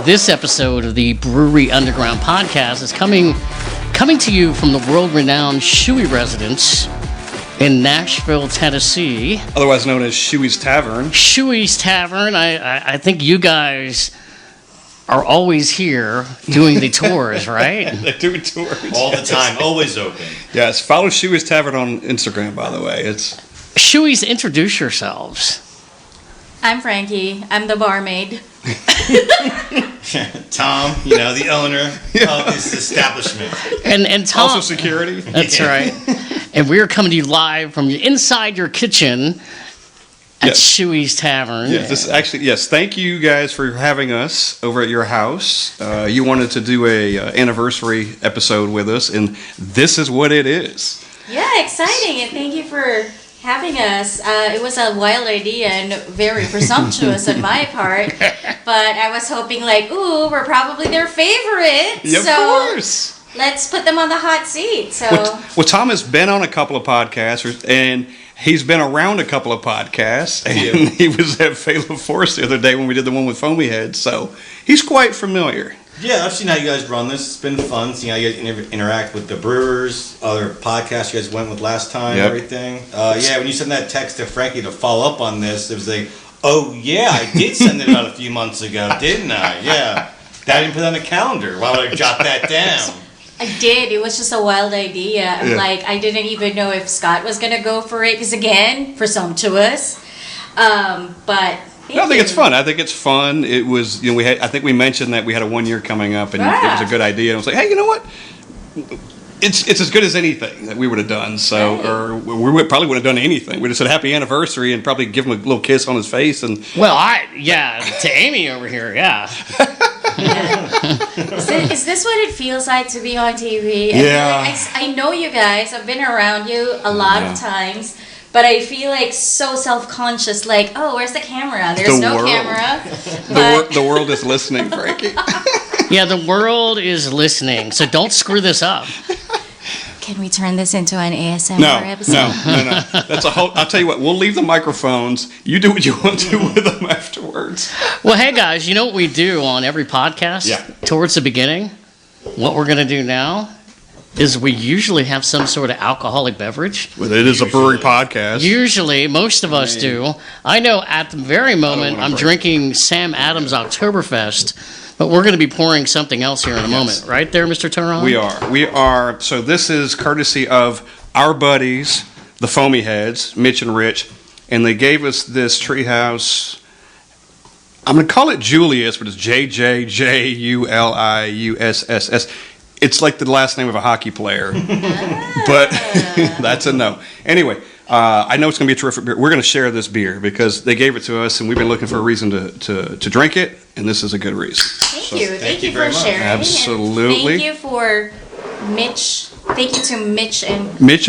This episode of the Brewery Underground Podcast is coming to you from the world-renowned Shuey residence in Nashville, Tennessee. Otherwise known as Shuey's Tavern. Shuey's Tavern. I think you guys are always here doing the tours, right? They do tours. All the time, always open. Yes, follow Shuey's Tavern on Instagram, by the way. It's Shuey's, introduce yourselves. I'm Frankie. I'm the barmaid. Tom, the owner of this establishment. And Tom. also security. That's right. And we're coming to you live from inside your kitchen at Shuey's Tavern. Yes, thank you guys for having us over at your house. You wanted to do a anniversary episode with us, and this is what it is. Yeah, exciting. And thank you for having us. It was a wild idea and very presumptuous on my part. But I was hoping we're probably their favorite. Yeah, so of course. Let's put them on the hot seat. So Well, Tom has been on a couple of podcasts, and he's been around a couple of podcasts, and he was at Phala Force the other day when we did the one with Foamy Head, so he's quite familiar. Yeah, I've seen how you guys run this. It's been fun seeing how you guys interact with the brewers, other podcasts you guys went with last time, everything. When you sent that text to Frankie to follow up on this, it was like, oh yeah, I did send it out a few months ago, didn't I? Yeah. I didn't put it on the calendar. Why would I jot that down? I did. It was just a wild idea. Yeah. I didn't even know if Scott was going to go for it because, again, presumptuous. But I think it's fun. It was, I think we mentioned that we had a 1 year coming up, and it was a good idea. And I was like, hey, you know what? It's as good as anything that we would have done. So, or we probably would have done anything. We'd have said happy anniversary and probably give him a little kiss on his face. And to Amy over here, yeah. Is this what it feels like to be on TV? I know you guys. I've been around you a lot of times. But I feel so self-conscious, where's the camera? There's no camera. The world is listening, Frankie. Yeah, the world is listening, so don't screw this up. Can we turn this into an ASMR episode? No. That's I'll tell you what, we'll leave the microphones. You do what you want to with them afterwards. Well, hey guys, you know what we do on every podcast? Yeah. Towards the beginning? What we're going to do now is we usually have some sort of alcoholic beverage. Well, it is a brewery podcast. Usually, most of us do. I know at the very moment I'm drinking Sam Adams Oktoberfest, but we're going to be pouring something else here in a moment. Right there, Mr. Touron? We are. So this is courtesy of our buddies, the Foamy Heads, Mitch and Rich, and they gave us this Treehouse. I'm going to call it Julius, but it's JJJULIUSSS. It's like the last name of a hockey player, but that's a no. Anyway, I know it's going to be a terrific beer. We're going to share this beer because they gave it to us, and we've been looking for a reason to drink it, and this is a good reason. Thank you for sharing. Absolutely. Thank you for Mitch. Thank you to Mitch and Rich.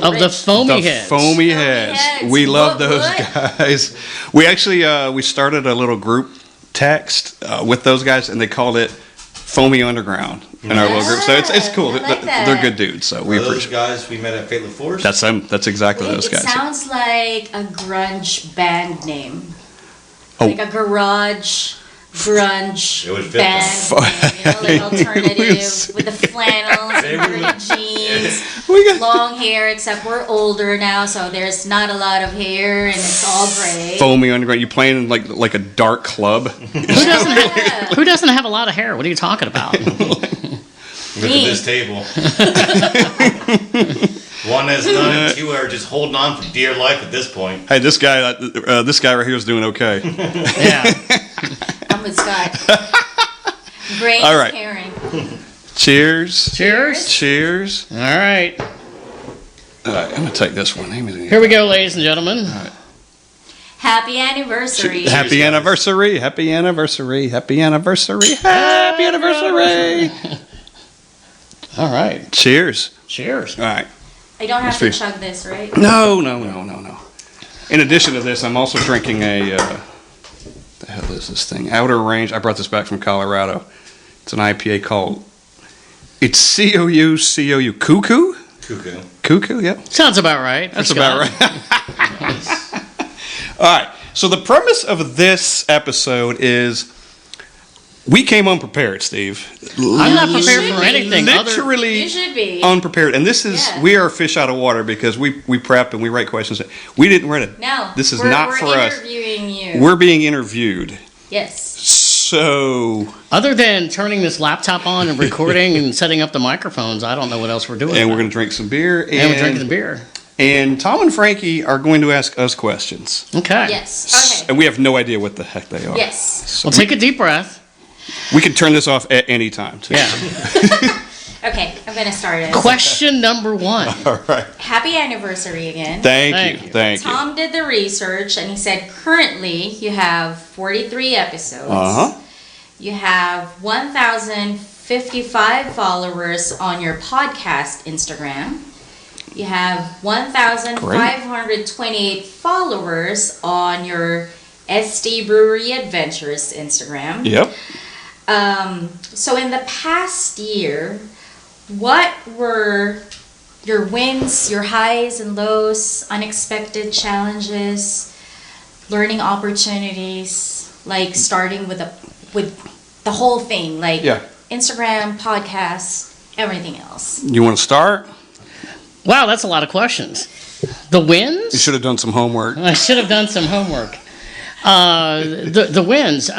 Of the Foamy Heads. Foamy Heads. We love those guys. We actually we started a little group text with those guys, and they called it Foamy Underground in our little group. So it's cool. They're good dudes, so we appreciate those guys we met at Phala Force. That's them. That's exactly those guys. It sounds like a grunge band name. Like a grunge band name, alternative with the flannels, dirty jeans, long hair, except we're older now, so there's not a lot of hair and it's all gray. Foamy Underground. You playing in like a dark club? Who doesn't have a lot of hair? What are you talking about? Look at this table. One has none, two are just holding on for dear life at this point. Hey, this guy right here is doing okay. Yeah. I'm with Scott. Brain all right. pairing. Cheers. Cheers. All right. I'm going to take this one. Here we go, ladies and gentlemen. All right. Happy anniversary. Happy anniversary. Happy anniversary. Happy anniversary. Happy anniversary. All right. Cheers. Cheers. All right. I don't have to chug this, right? No. In addition to this, I'm also drinking a, the hell is this thing? Outer Range. I brought this back from Colorado. It's an IPA called, it's COU. Cuckoo? Cuckoo, yep. Sounds about right. That's about right. All right. So the premise of this episode is We came unprepared, Steve. I'm not prepared for anything. Literally You should be unprepared. And this is, we are fish out of water because we prep and we write questions. We didn't write it. No. This is not for us. We're interviewing you. We're being interviewed. Yes. So. Other than turning this laptop on and recording and setting up the microphones, I don't know what else we're doing. And we're going to drink some beer. And we're drinking the beer. And Tom and Frankie are going to ask us questions. Okay. Yes. Okay. And we have no idea what the heck they are. Yes. So Well, take a deep breath. we can turn this off at any time, too. Yeah. Okay, I'm going to start it. Question number 1. All right. Happy anniversary again. Thank you. Tom did the research and he said currently you have 43 episodes. Uh-huh. You have 1,055 followers on your podcast Instagram. You have 1,528 followers on your SD Brewery Adventures Instagram. Yep. So in the past year, what were your wins, your highs and lows, unexpected challenges, learning opportunities, like starting with the whole thing, like Instagram, podcasts, everything else? You want to start? Wow, that's a lot of questions. The wins? You should have done some homework. I should have done some homework. The wins.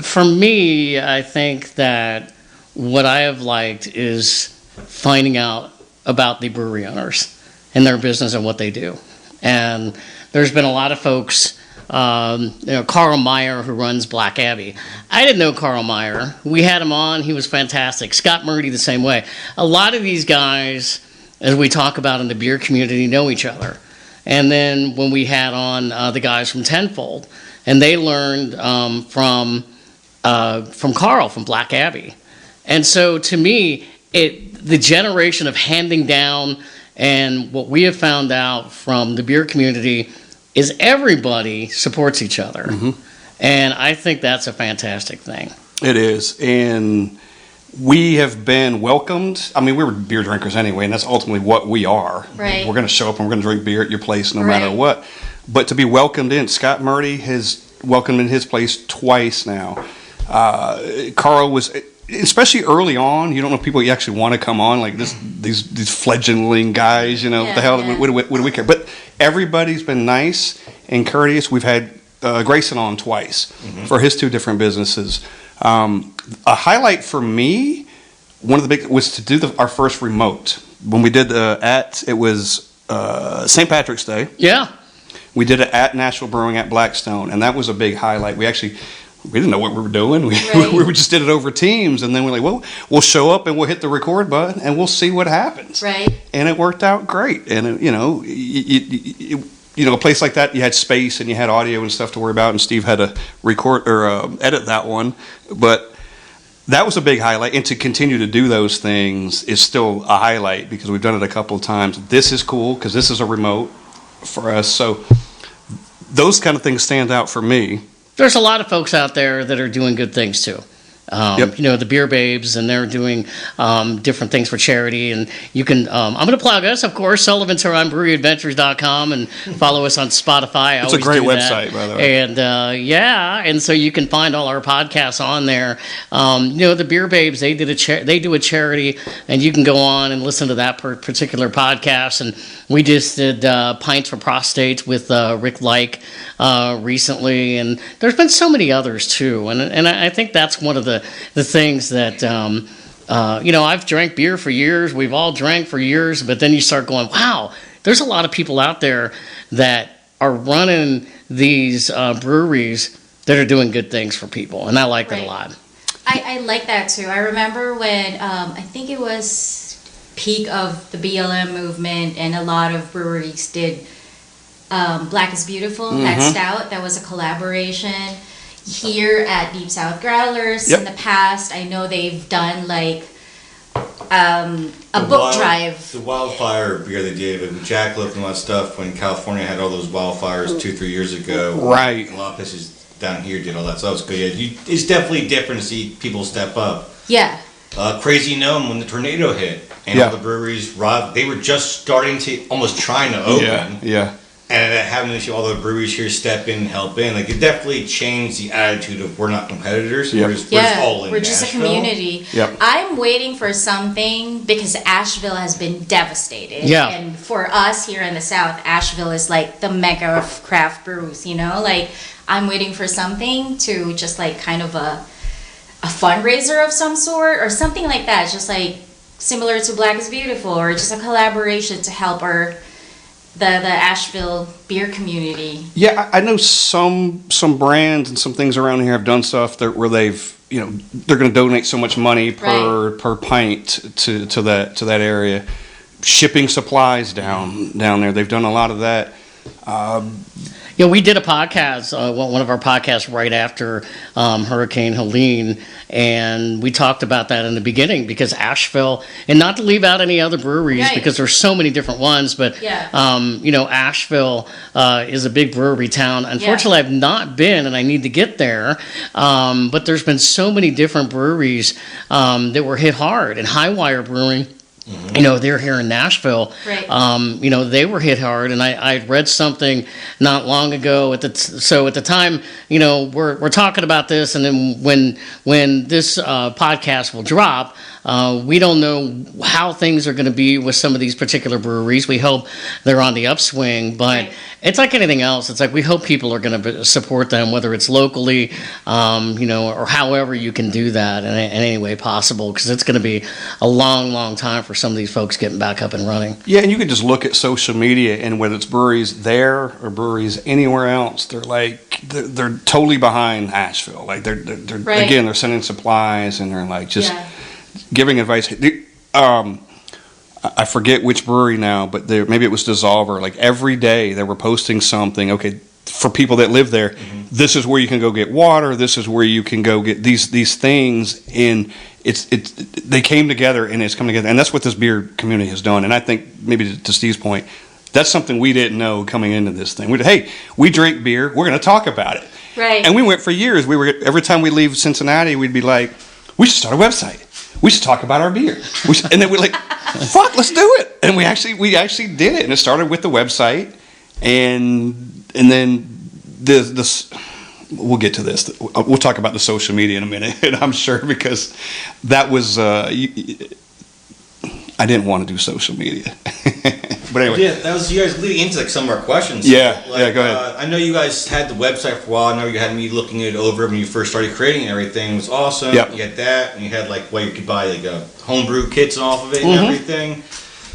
For me, I think that what I have liked is finding out about the brewery owners and their business and what they do. And there's been a lot of folks, Carl Meyer, who runs Black Abbey. I didn't know Carl Meyer. We had him on. He was fantastic. Scott Murdy the same way. A lot of these guys, as we talk about in the beer community, know each other. And then when we had on the guys from Tenfold, and they learned from Carl from Black Abbey. And so to me, the generation of handing down and what we have found out from the beer community is everybody supports each other. Mm-hmm. And I think that's a fantastic thing. It is. And we have been welcomed. I mean, we were beer drinkers anyway, and that's ultimately what we are. Right. We're going to show up and we're going to drink beer at your place no matter what. But to be welcomed in, Scott Murdy has welcomed in his place twice now. Carl was, especially early on, you don't know people you actually want to come on, like these fledgling guys, what the hell, what do we care? But everybody's been nice and courteous. We've had Grayson on twice for his 2 different businesses. A highlight for me, one of the big, was to do our first remote. When we did it was St. Patrick's Day. Yeah. We did it at Nashville Brewing at Blackstone, and that was a big highlight. We didn't know what we were doing. We just did it over Teams, and then we're like, well, we'll show up and we'll hit the record button and we'll see what happens. Right. And it worked out great. And a place like that, you had space and you had audio and stuff to worry about, and Steve had to record or edit that one. But that was a big highlight, and to continue to do those things is still a highlight because we've done it a couple of times. This is cool because this is a remote for us. So those kind of things stand out for me. There's a lot of folks out there that are doing good things too. The Beer Babes, and they're doing different things for charity. And you can, I'm going to plug us, of course, Sullivan, Touron, BreweryAdventures.com, and follow us on Spotify. It's a great website, by the way. And and so you can find all our podcasts on there. The Beer Babes, they do a charity, and you can go on and listen to that particular podcast. And we just did Pints for Prostates with Rick Like recently, and there's been so many others too. And I think that's one of the things that I've drank beer for years. We've all drank for years, but then you start going, wow, there's a lot of people out there that are running these breweries that are doing good things for people, and I like that a lot. I like that too. I remember when I think it was peak of the BLM movement, and a lot of breweries did Black is Beautiful, that stout. That was a collaboration. Here at Deep South Growlers, in the past, I know they've done like a book drive. The wildfire beer they did with Jack Lift and all that stuff when California had all those wildfires 2-3 years ago. Right. A lot of places down here did all that, so that was good. Yeah, it's definitely different to see people step up. Yeah. Crazy Gnome when the tornado hit, and all the breweries, they were just starting to, almost trying to open. Yeah. and having to see all the breweries here step in and help in, like it definitely changed the attitude of we're not competitors. Yep. We're just all in we're just Nashville. a community. Yep. I'm waiting for something because Asheville has been devastated. Yeah. And for us here in the South, Asheville is like the mecca of craft brews, you know? Like, I'm waiting for something to just like kind of a fundraiser of some sort or something like that. Just like similar to Black is Beautiful or just a collaboration to help the Asheville beer community. Yeah, I know some brands and some things around here have done stuff where they've, they're going to donate so much money per pint to that area. Shipping supplies down there, they've done a lot of that. We did a podcast, one of our podcasts right after Hurricane Helene, and we talked about that in the beginning because Asheville, and not to leave out any other breweries because there's so many different ones, but Asheville is a big brewery town. Unfortunately, I've not been, and I need to get there, but there's been so many different breweries that were hit hard, and Highwire Brewing. They're here in Nashville. Right. They were hit hard, and I read something not long ago. So at the time, we're talking about this, and then when this podcast will drop, we don't know how things are going to be with some of these particular breweries. We hope they're on the upswing, but it's like anything else. It's like we hope people are going to support them, whether it's locally, or however you can do that in any way possible, because it's going to be a long, long time for some of these folks getting back up and running. Yeah, and you can just look at social media, and whether it's breweries there or breweries anywhere else, they're totally behind Asheville. Like they're again, they're sending supplies, and they're like just giving advice. I forget which brewery now, but maybe it was Dissolver. Like every day they were posting something. Okay, for people that live there, this is where you can go get water. This is where you can go get these things. And they came together, and it's come together, and that's what this beer community has done. And I think maybe to Steve's point, that's something we didn't know coming into this thing. We drink beer. We're going to talk about it. Right. And we went for years. Every time we leave Cincinnati, we'd be like, we should start a website. We should talk about our beer. And then we're like, fuck, let's do it. And we actually did it. And it started with the website. And then this we'll get to this. We'll talk about the social media in a minute, I'm sure, because that was I didn't want to do social media. But anyway. Yeah, that was you guys leading into like some of our questions. Yeah, go ahead. I know you guys had the website for a while. I know you had me looking it over when you first started creating everything. It was awesome. Yep. You had that, and you had like you could buy like homebrew kits and off of it and everything.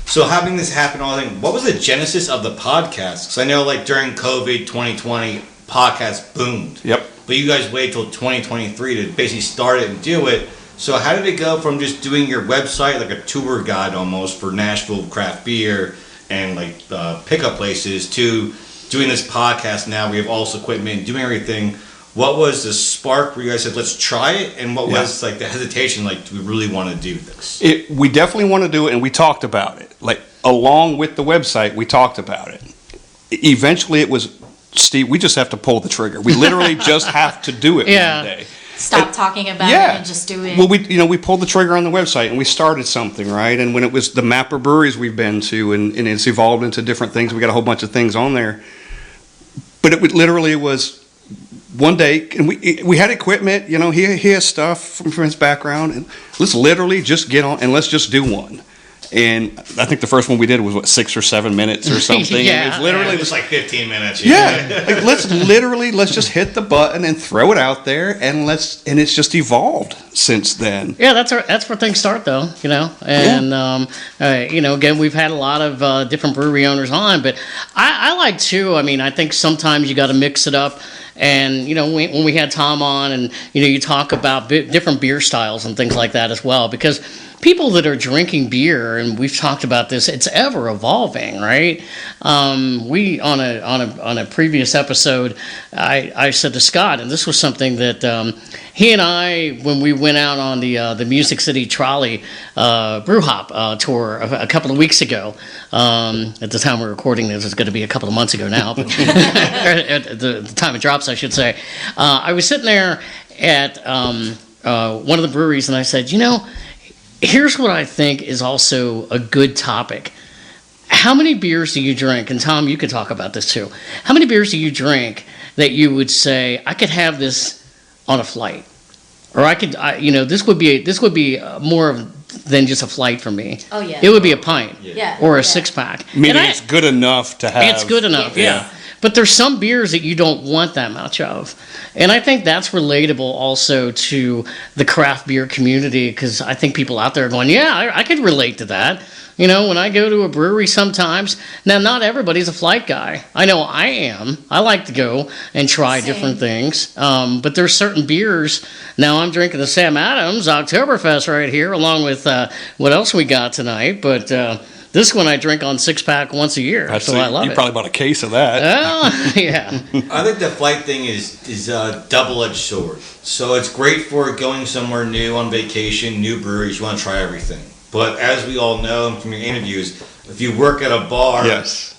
So having this happen, what was the genesis of the podcast? Because I know like during COVID 2020, podcasts boomed. Yep. But you guys waited till 2023 to basically start it and do it. So how did it go from just doing your website, like a tour guide almost for Nashville craft beer and like pickup places, to doing this podcast now? We have all this equipment and doing everything. What was the spark where you guys said, let's try it? And what was like the hesitation, like, do we really want to do this? We definitely want to do it, and we talked about it. Like, along with the website, we talked about it. Eventually, it was, Steve, we just have to pull the trigger. We literally just have to do it one day. Stop talking about it and just do it. Well, we pulled the trigger on the website, and we started something, right? And when it was the map of breweries we've been to, and it's evolved into different things, we got a whole bunch of things on there. But it literally was one day, and we had equipment, he has stuff from his background, and let's literally just get on and let's just do one. And I think the first one we did was 6 or 7 minutes or something. Yeah. It was literally it was like 15 minutes. Yeah. Like, let's just hit the button and throw it out there, and it's just evolved since then. Yeah, that's where things start, though. And again, we've had a lot of different brewery owners on, but I like too. I mean, I think sometimes you got to mix it up. And when we had Tom on, and you talk about different beer styles and things like that as well, because people that are drinking beer, and we've talked about this, it's ever evolving, right? We on a previous episode, I said to Scott, and this was something that he and I, when we went out on the Music City Trolley Brew Hop tour a couple of weeks ago. At the time we're recording this, it's going to be a couple of months ago now, but at the time it drops, I should say. I was sitting there at one of the breweries, and I said, here's what I think is also a good topic. how many beers do you drink? And Tom, you could talk about this too. How many beers do you drink that you would say, I could have this on a flight? Or this would be more than just a flight for me. Oh, yeah. It would be a pint. Yeah. Or a 6-pack. Meaning it's good enough to have. It's good enough, yeah. But there's some beers that you don't want that much of. And I think that's relatable also to the craft beer community, because I think people out there are going, yeah, I could relate to that. You know, when I go to a brewery sometimes, now not everybody's a flight guy. I know I am. I like to go and try different things. But there's certain beers. Now I'm drinking the Sam Adams Oktoberfest right here, along with what else we got tonight. But this one I drink on 6-pack once a year, I love it. You probably bought a case of that. Oh, yeah. I think the flight thing is a double-edged sword. So it's great for going somewhere new on vacation, new breweries. You want to try everything. But as we all know from your interviews, if you work at a bar,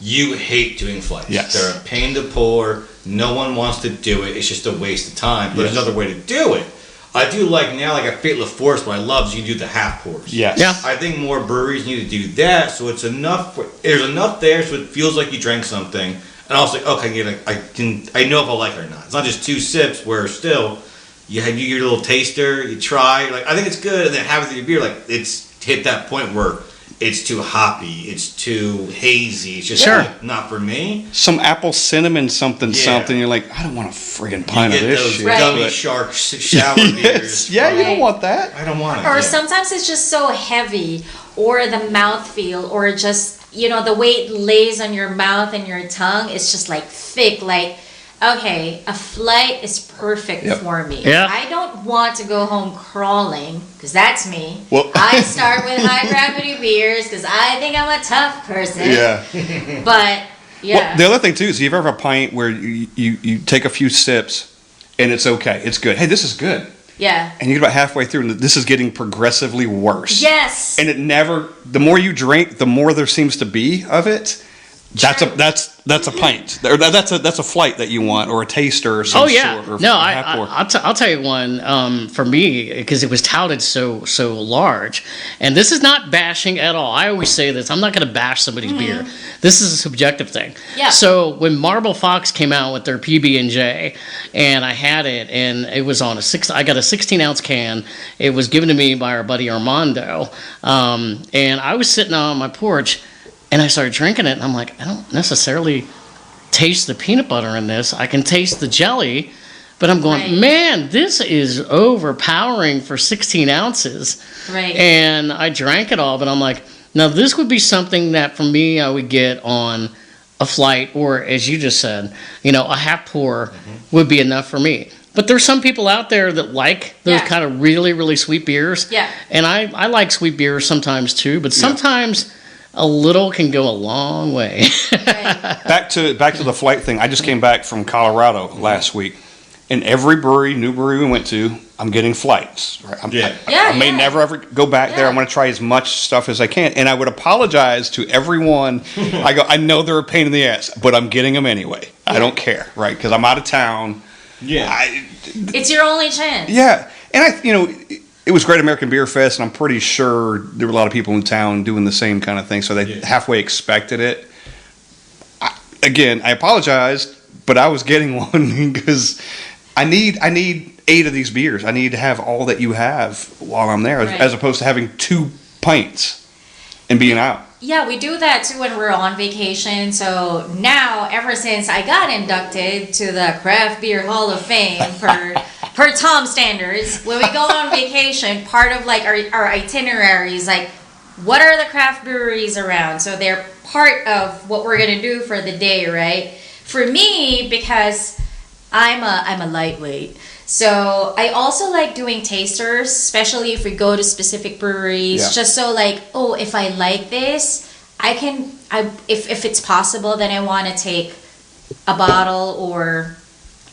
you hate doing flights. Yes. They're a pain to pour. No one wants to do it. It's just a waste of time. But there's another way to do it. I do like at Fate La Force, what I love is you do the half pours. Yes. Yeah. I think more breweries need to do that, so it's enough. There's enough there, so it feels like you drank something. And also, okay, I know if I like it or not. It's not just 2 sips where still you have your little taster, you try, I think it's good, and then have it with your beer, it's hit that point where it's too hoppy, it's too hazy, it's just not for me. Some apple cinnamon something. You're like, I don't want a friggin' pint of this those shit. gummy shark shower beers. Yeah, you don't want that. I don't want it. Or sometimes it's just so heavy, or the mouthfeel, or just, the way it lays on your mouth and your tongue, it's just thick, okay, a flight is perfect for me. Yeah. I don't want to go home crawling, because that's me. Well, I start with high gravity beers because I think I'm a tough person. Yeah. But Well, the other thing too is, you ever have a pint where you take a few sips and it's okay, it's good. Hey, this is good. Yeah. And you get about halfway through, and this is getting progressively worse. Yes. And the more you drink, the more there seems to be of it. That's a pint. Or that's a flight that you want, or a taster, or some sort. Or I'll tell you one for me, because it was touted so large, and this is not bashing at all. I always say this: I'm not going to bash somebody's beer. This is a subjective thing. Yeah. So when Marble Fox came out with their PB&J, and I had it, and it was on I got a 16-ounce can. It was given to me by our buddy Armando, and I was sitting on my porch. And I started drinking it, and I'm like, I don't necessarily taste the peanut butter in this. I can taste the jelly, but I'm going, man, this is overpowering for 16 ounces. Right. And I drank it all, but I'm like, now this would be something that for me I would get on a flight, or as you just said, a half pour would be enough for me. But there's some people out there that like those kind of really, really sweet beers. Yeah. And I like sweet beers sometimes too, but sometimes a little can go a long way. Back to the flight thing. I just came back from Colorado last week, and every new brewery we went to, I'm getting flights. Right? I may never ever go back there. I'm going to try as much stuff as I can, and I would apologize to everyone. I know they're a pain in the ass, but I'm getting them anyway. I don't care, right? Because I'm out of town. Yeah, it's your only chance. Yeah, and it was Great American Beer Fest, and I'm pretty sure there were a lot of people in town doing the same kind of thing, so they halfway expected it. I apologized, but I was getting one because I need 8 of these beers. I need to have all that you have while I'm there, as opposed to having 2 pints and being out. Yeah, we do that too when we're on vacation. So now, ever since I got inducted to the Craft Beer Hall of Fame per Tom standards, when we go on vacation, part of our itinerary is what are the craft breweries around? So they're part of what we're gonna do for the day, right? For me, because I'm a lightweight. So I also like doing tasters, especially if we go to specific breweries, just so if I like this, if it's possible, then I want to take a bottle or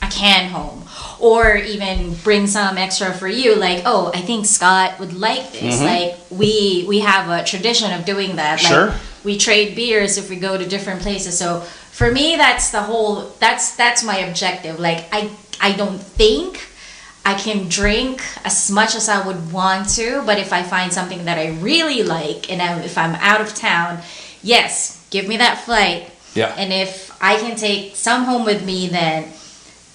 a can home, or even bring some extra for you. I think Scott would like this. We have a tradition of doing that. Sure. We trade beers if we go to different places. So for me, that's my objective. I don't think I can drink as much as I would want to, but if I find something that I really like, and if I'm out of town, yes, give me that flight. Yeah. And if I can take some home with me, then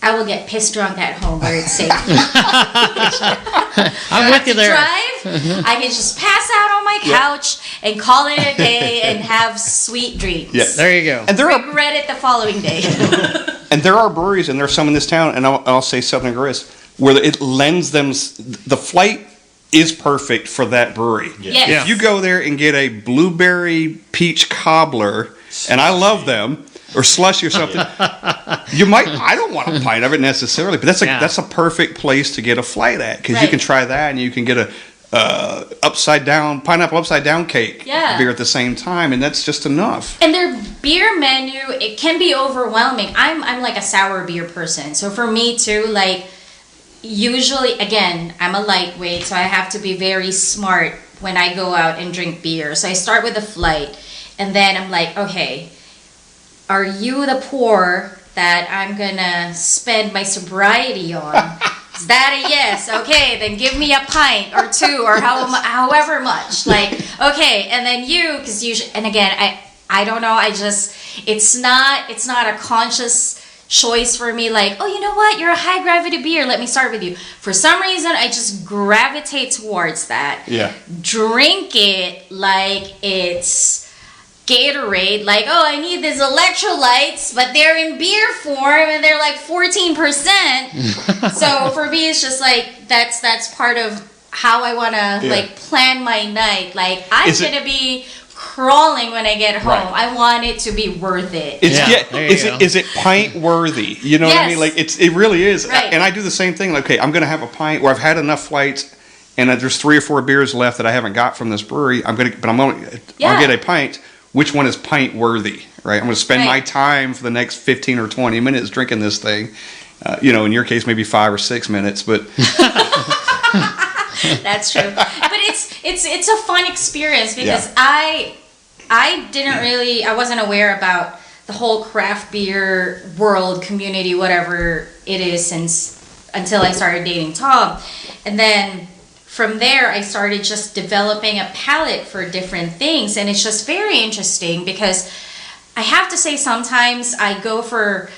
I will get pissed drunk at home where it's safe. I'm with you there. Drive, I can just pass out on my couch and call it a day and have sweet dreams. Yeah. There you go. And Regret it the following day. And there are breweries, and there's some in this town, and I'll say Southern Grace, where it lends them. The flight is perfect for that brewery. Yes. Yeah. If you go there and get a blueberry peach cobbler, and I love them, or slushy or something, you might. I don't want a pint of it necessarily, but that's a perfect place to get a flight at, because you can try that, and you can get a pineapple upside down cake beer at the same time, and that's just enough. And their beer menu, it can be overwhelming. I'm like a sour beer person, so for me too, like usually, again, I'm a lightweight, so I have to be very smart when I go out and drink beer. So I start with a flight, and then I'm like, okay, are you the pour that I'm gonna spend my sobriety on? Is that a yes? Okay, then give me a pint or two or however much. Like, okay, and then you, because usually, and again, I don't know. It's not a conscious choice for me. Like, oh, you know what? You're a high gravity beer. Let me start with you. For some reason, I just gravitate towards that. Yeah. Drink it like it's Gatorade, like, oh, I need these electrolytes, but they're in beer form and they're like 14%. So for me, it's just like that's part of how I want to like plan my night. Like, I'm gonna be crawling when I get home. Right. I want it to be worth it. Is it pint worthy? You know what I mean? Like, it really is. Right. And I do the same thing. Like, okay, I'm gonna have a pint, or I've had enough flights, and there's 3 or 4 beers left that I haven't got from this brewery. I'll get a pint. Which one is pint worthy, right? I'm going to spend my time for the next 15 or 20 minutes drinking this thing. In your case, maybe 5 or 6 minutes, but that's true. But it's a fun experience, because I wasn't aware about the whole craft beer world, community, whatever it is, until I started dating Tom, and then from there, I started just developing a palate for different things, and it's just very interesting, because I have to say sometimes I go for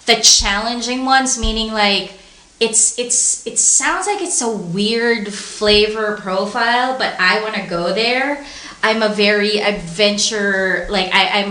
the challenging ones, meaning like it sounds like it's a weird flavor profile, but I want to go there. I'm a very adventure, like I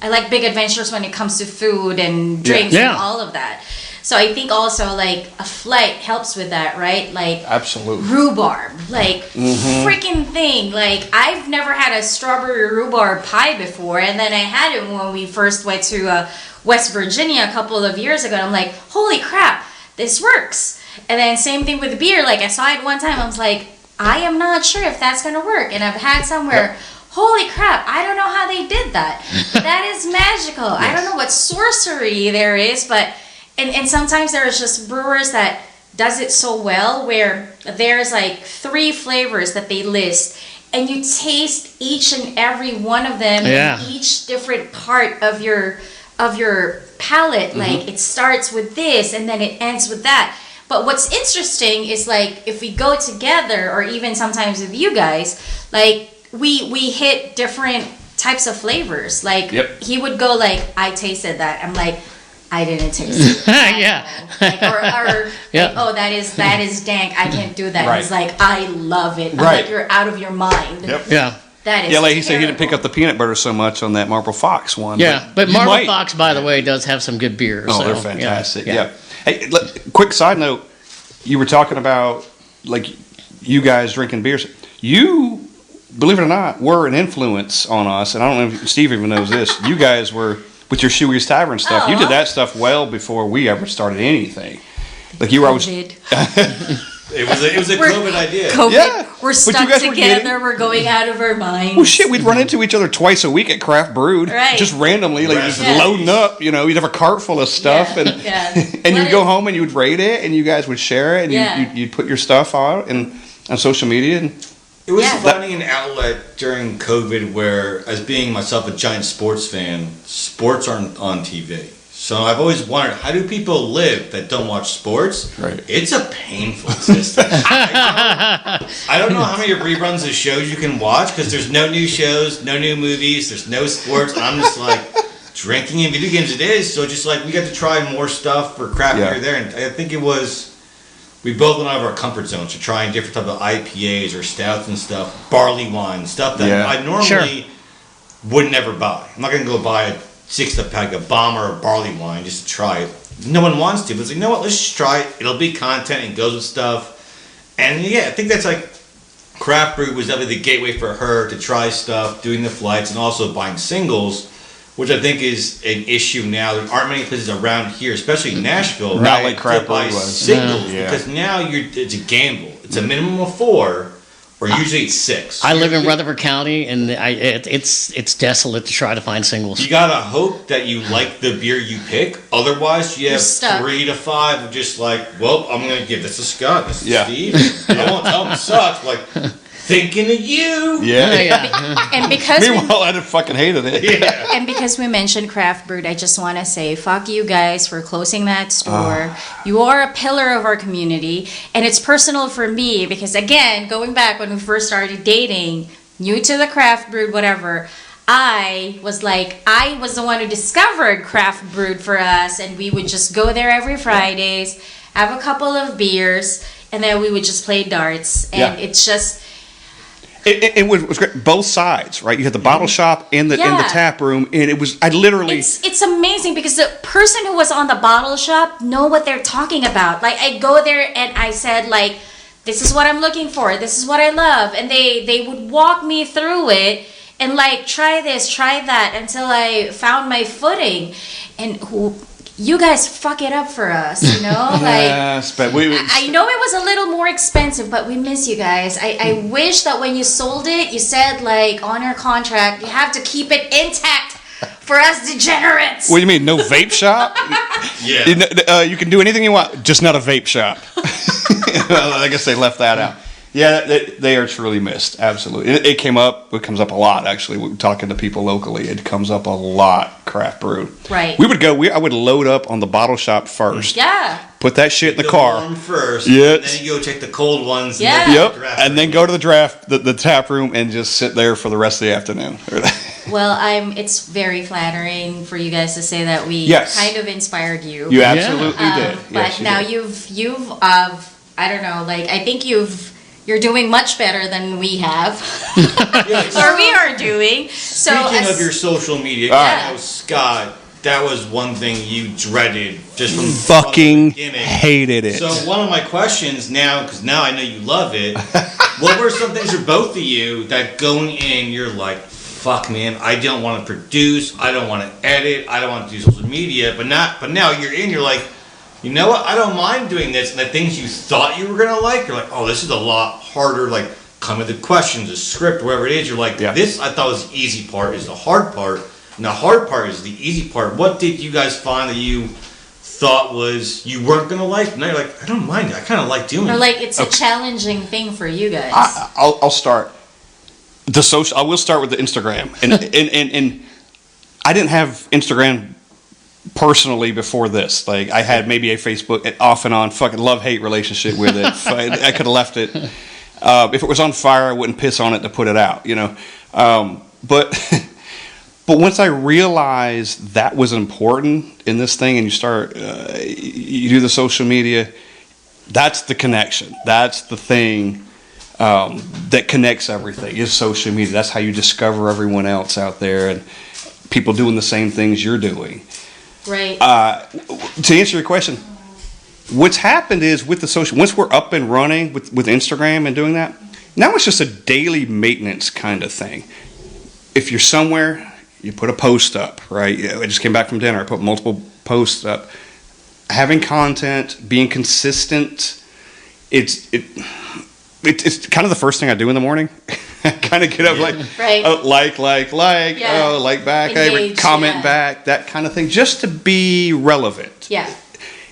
like big adventures when it comes to food and drinks and all of that. So I think also like a flight helps with that, right? Like, absolutely, rhubarb, like freaking thing. Like, I've never had a strawberry rhubarb pie before, and then I had it when we first went to West Virginia a couple of years ago. And I'm like, holy crap, this works. And then same thing with beer. Like, I saw it one time. I was like, I am not sure if that's gonna work. And I've had somewhere. Holy crap, I don't know how they did that. That is magical. I don't know what sorcery there is, but and sometimes there's just brewers that does it so well, where there's like 3 flavors that they list, and you taste each and every one of them in each different part of your palate. Like, it starts with this and then it ends with that. But what's interesting is, like, if we go together, or even sometimes with you guys, like, we hit different types of flavors. Like, he would go like, I tasted that. I'm like, I didn't taste it. Like, or like, oh, that is dank. I can't do that. He's like, I love it. I'm like, you're out of your mind. Yeah. That is like he said, he didn't pick up the peanut butter so much on that Marble Fox one. Yeah, but Marble Fox, by the way, does have some good beers. Oh, they're fantastic. Yeah. Hey, quick side note. You were talking about, like, you guys drinking beers. You, believe it or not, were an influence on us, and I don't know if Steve even knows this. You guys were, with your Shoey's Tavern stuff, you did that stuff well before we ever started anything. Like, you were always... It was a COVID idea. COVID, we're stuck together. We're going out of our minds. Well, shit, we'd run into each other twice a week at Craft Brewed, just randomly, like just loading up. You know, you'd have a cart full of stuff, and you'd go home and you'd rate it, and you guys would share it, and you'd put your stuff out and on social media. And it was finding an outlet during COVID where, as being myself a giant sports fan, sports aren't on TV. So I've always wondered, how do people live that don't watch sports? Right. It's a painful existence. I don't know how many reruns of shows you can watch because there's no new shows, no new movies, there's no sports. I'm just like, drinking and video games it is. So just like we got to try more stuff for craft beer there. And I think it was, we both went out of our comfort zones to trying different type of IPAs or stouts and stuff, barley wine, stuff that I normally would never buy. I'm not going to go buy a 6-pack of bomber or barley wine just to try it. No one wants to, but it's like, you know what, let's just try it. It'll be content and goes with stuff. And yeah, I think that's like, craft brew was definitely the gateway for her to try stuff, doing the flights, and also buying singles, which I think is an issue now. There aren't many places around here, especially in Nashville, not like craft brew buy was. singles because now it's a gamble. It's a minimum of 4, or usually it's 6. I live in Rutherford County, and it's desolate to try to find singles. You gotta hope that you like the beer you pick. Otherwise, you have 3 to 5 of just like, well, I'm gonna give this a Scott. This is Steve. I won't tell him it sucks. Like, thinking of you. And because meanwhile, I'd have fucking hated it. And because we mentioned craft brewed, I just want to say, fuck you guys for closing that store. You are a pillar of our community, and it's personal for me because, again, going back when we first started dating, new to the craft brewed, whatever, I was the one who discovered craft brewed for us, and we would just go there every Fridays, have a couple of beers, and then we would just play darts, and it's just... It was great. Both sides, right? You had the bottle shop in the tap room, and it was. I literally. It's amazing because the person who was on the bottle shop know what they're talking about. Like I go there and I said like, this is what I'm looking for. This is what I love, and they would walk me through it and like try this, try that until I found my footing. And you guys fuck it up for us, you know? Like, yes, but I know it was a little more expensive, but we miss you guys. I wish that when you sold it, you said, like, on your contract, you have to keep it intact for us degenerates. What do you mean, no vape shop? You can do anything you want, just not a vape shop. I guess they left that out. Yeah, they are truly missed. Absolutely. It came up. It comes up a lot, actually. We're talking to people locally. It comes up a lot, craft brew. Right. We would go, I would load up on the bottle shop first. Yeah. Put that shit in the car. Warm first. Yes. And then you go check the cold ones. Yeah. And then go to the tap room and just sit there for the rest of the afternoon. Well, it's very flattering for you guys to say that we kind of inspired you. You absolutely did. But now you've I don't know, like I think you're doing much better than we have, or we are doing. So speaking of your social media, I know, Scott, that was one thing you dreaded just from fucking the beginning. Hated it. So one of my questions now, because now I know you love it, what were some things for both of you that going in you're like, fuck man, I don't want to produce, I don't want to edit, I don't want to do social media, but now you're in, you're like, you know what? I don't mind doing this. And the things you thought you were going to like, you're like, oh, this is a lot harder. Like, coming to the questions, the script, whatever it is. You're like, this I thought was the easy part is the hard part. And the hard part is the easy part. What did you guys find that you thought was you weren't going to like? Now you're like, I don't mind it. I kind of like doing it. Or like it's a challenging thing for you guys. I'll start. I will start with the Instagram. And I didn't have Instagram personally before this. Like I had maybe a Facebook off and on fucking love-hate relationship with it. I could have left it. If it was on fire, I wouldn't piss on it to put it out, you know. But once I realized that was important in this thing, and you start, you do the social media, that's the connection. That's the thing that connects everything is social media. That's how you discover everyone else out there and people doing the same things you're doing. Right. To answer your question, what's happened is with the social, once we're up and running with Instagram and doing that, now it's just a daily maintenance kind of thing. If you're somewhere, you put a post up, right? I just came back from dinner. I put multiple posts up. Having content, being consistent, it's kind of the first thing I do in the morning. I kind of get up like like back, engage, comment back, that kind of thing, just to be relevant. Yeah.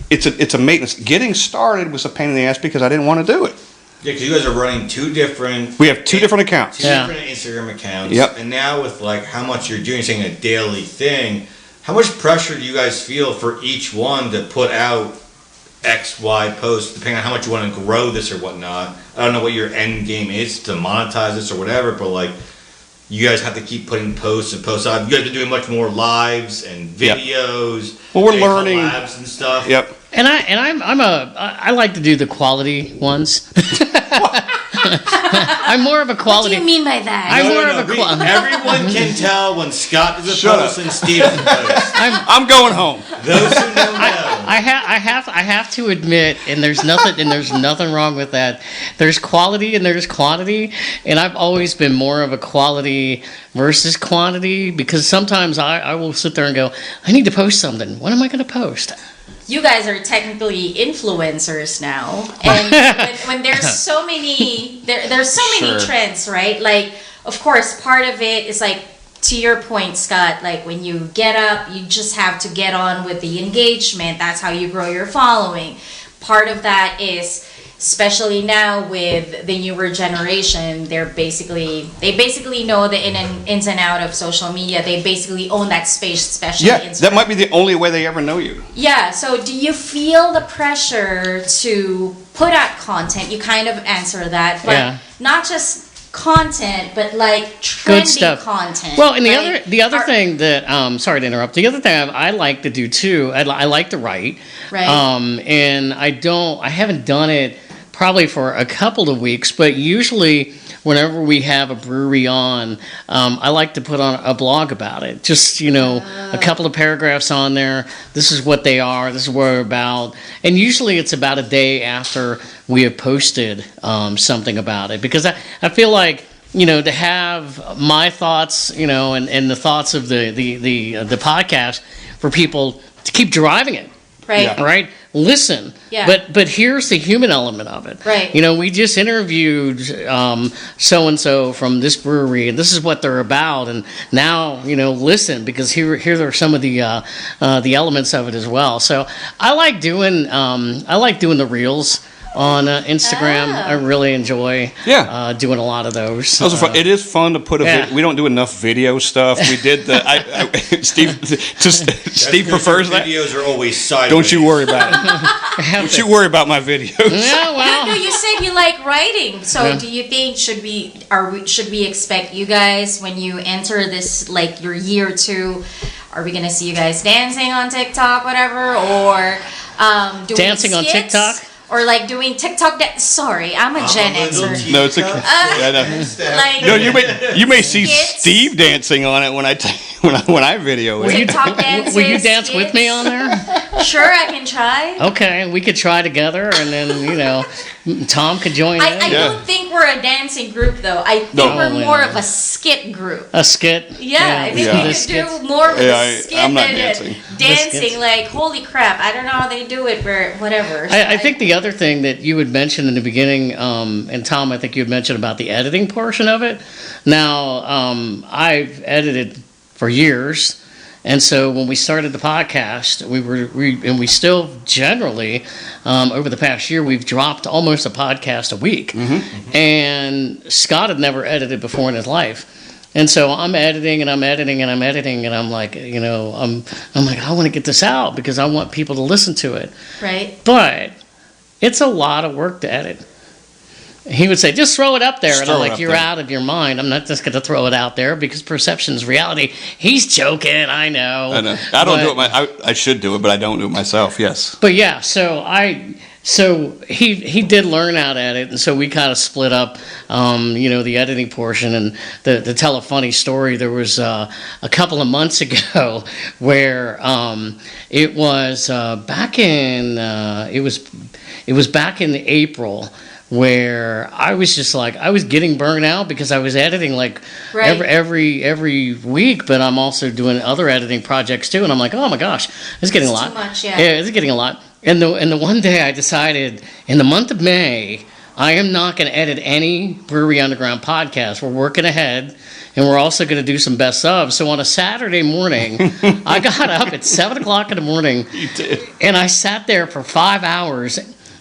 It's a maintenance. Getting started was a pain in the ass because I didn't want to do it. Yeah, because you guys are running two different... We have two different accounts. Two different Instagram accounts. Yep. And now with like how much you're doing, saying a daily thing, How much pressure do you guys feel for each one to put out X, Y posts, depending on how much you want to grow this or whatnot? I don't know what your end game is to monetize this or whatever, but like, you guys have to keep putting posts and posts out. You guys are doing much more lives and videos. Yep. Well, we're learning collabs and stuff. Yep. And I like to do the quality ones. I'm more of a quality. What do you mean by that? I'm more of a quality. Everyone can tell when Scott is a Shut post up. and Steve is a post. I'm going home. Those who know know. I have to admit, and there's nothing wrong with that. There's quality and there's quantity, and I've always been more of a quality versus quantity, because sometimes I will sit there and go, I need to post something. What am I going to post? You guys are technically influencers now, and when there's so many there's so many trends, right? Like, of course, part of it is like, to your point, Scott, like when you get up, you just have to get on with the engagement. That's how you grow your following. Part of that is, especially now with the newer generation, they basically know the ins and out of social media. They basically own that space, especially Instagram. That might be the only way they ever know you. Yeah, so do you feel the pressure to put out content? You kind of answer that, but not just content, but like trending content. Well, and the other thing that sorry to interrupt. The other thing I like to do too, I like to write. Right. And I haven't done it probably for a couple of weeks, but usually whenever we have a brewery on, I like to put on a blog about it. Just, a couple of paragraphs on there. This is what they are. This is what we're about. And usually it's about a day after we have posted something about it. Because I feel like, to have my thoughts, and the thoughts of the podcast for people to keep driving it. Right. Yeah. Right? Listen. Yeah. But here's the human element of it. Right. We just interviewed so-and-so from this brewery, and this is what they're about. And now, listen, because here are some of the elements of it as well. So I like doing the reels on Instagram. I really enjoy doing a lot of those. Those are fun. It is fun to put we don't do enough video stuff. We did Steve prefers that. Videos are always sideways. Don't you worry about it. Don't you worry about my videos. Yeah, well. No, you said you like writing. So do you think should we expect you guys, when you enter this, like your year 2, are we gonna see you guys dancing on TikTok, whatever, or doing dancing skits? on TikTok? Or like doing TikTok Sorry, I'm a Gen Xer. No, it's okay. No, you may see skits? Steve dancing on it when I video it. TikTok dances. Will you dance skits? with me on there? Sure, I can try. Okay, we could try together, and then Tom could join in. I don't think we're a dancing group, though. I think we're more of a skit group. A skit? Yeah, I think we could do more of a skit I'm not than dancing. dancing. Like, holy crap, I don't know how they do it, but whatever. So I think the other thing that you had mentioned in the beginning, and Tom, I think you had mentioned about the editing portion of it. Now, I've edited for years. And so when we started the podcast, we still generally, over the past year, we've dropped almost a podcast a week. Mm-hmm. And Scott had never edited before in his life. And so I'm editing and I'm editing and I'm editing, and I'm like, I'm like, I want to get this out because I want people to listen to it. Right. But it's a lot of work to edit. He would say, just throw it up there. And I'm like, you're out of your mind. I'm not just going to throw it out there because perception's reality. He's joking. I know. I don't do it. I should do it, but I don't do it myself. Yes. But yeah, so he did learn out at it. And so we kind of split up, the editing portion. And to tell a funny story, there was a couple of months ago where it was back in April, where I was just like, I was getting burned out because I was editing like every week, but I'm also doing other editing projects too, and I'm like, oh my gosh, it's getting a lot. Too much, yeah, it's getting a lot. And the one day I decided, in the month of May, I am not going to edit any Brewery Underground podcast. We're working ahead, and we're also going to do some best of. So on a Saturday morning, I got up at 7 o'clock in the morning, You did. and I sat there for 5 hours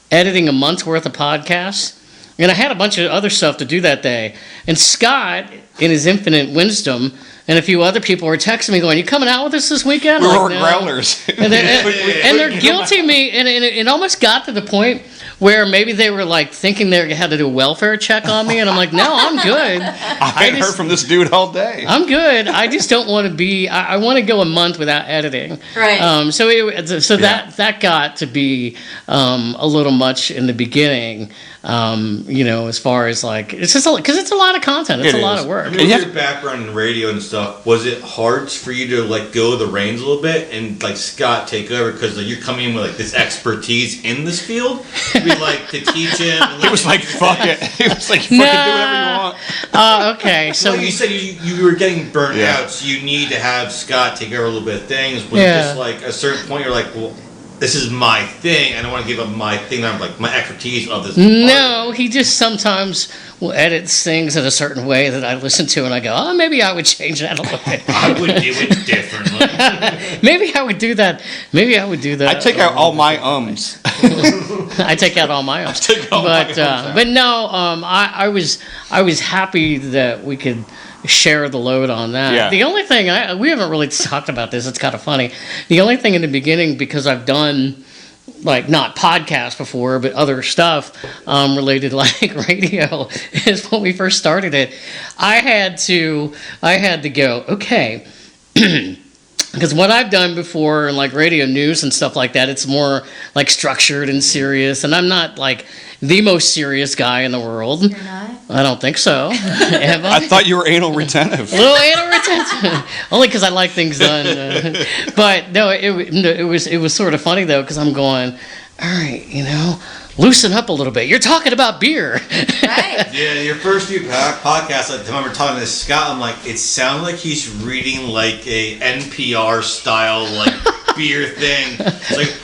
editing a month's worth of podcasts, and I had a bunch of other stuff to do that day. And Scott, in his infinite wisdom, and a few other people were texting me going, "You coming out with us this weekend?" We I'm were like, "No." growlers. And they're guilty me, and it almost got to the point where maybe they were like thinking they had to do a welfare check on me, and I'm like, "No, I'm good. I ain't heard from this dude all day. I'm good. I just don't want to be. I want to go a month without editing." Right. So that got to be a little much in the beginning. As far as like, it's just because it's a lot of content. It's a lot of work. I mean, with your background in radio and stuff, was it hard for you to like go the reins a little bit and like Scott take over because like, you're coming in with like this expertise in this field? Be like to teach him. And, He was like, "Fuck it." He was like, "Fucking do whatever you want." Okay. So you said you were getting burnt out, so you need to have Scott take over a little bit of things. Was it just like at a certain point you're like, well, this is my thing. I don't want to give up my thing. I'm like my expertise of this. No, he just sometimes will edit things in a certain way that I listen to, and I go, "Oh, maybe I would change that a little bit. I would do it differently." Maybe I would do that. Maybe I would do that." I take out all my ums. I take out all my own. But no, I was happy that we could share the load on that. Yeah. The only thing we haven't really talked about this. It's kind of funny. The only thing in the beginning, because I've done like not podcasts before, but other stuff related like radio, is when we first started it. I had to go, okay. Because what I've done before, like radio news and stuff like that, it's more like structured and serious. And I'm not like the most serious guy in the world. You're not? I don't think so. Am I? I thought you were anal retentive. A little anal retention. Only because I like things done. But no, it was sort of funny though, because I'm going, all right, loosen up a little bit. You're talking about beer. Right. Yeah, your first few podcasts, I remember talking to Scott, I'm like, it sounded like he's reading like a NPR style like beer thing. It's like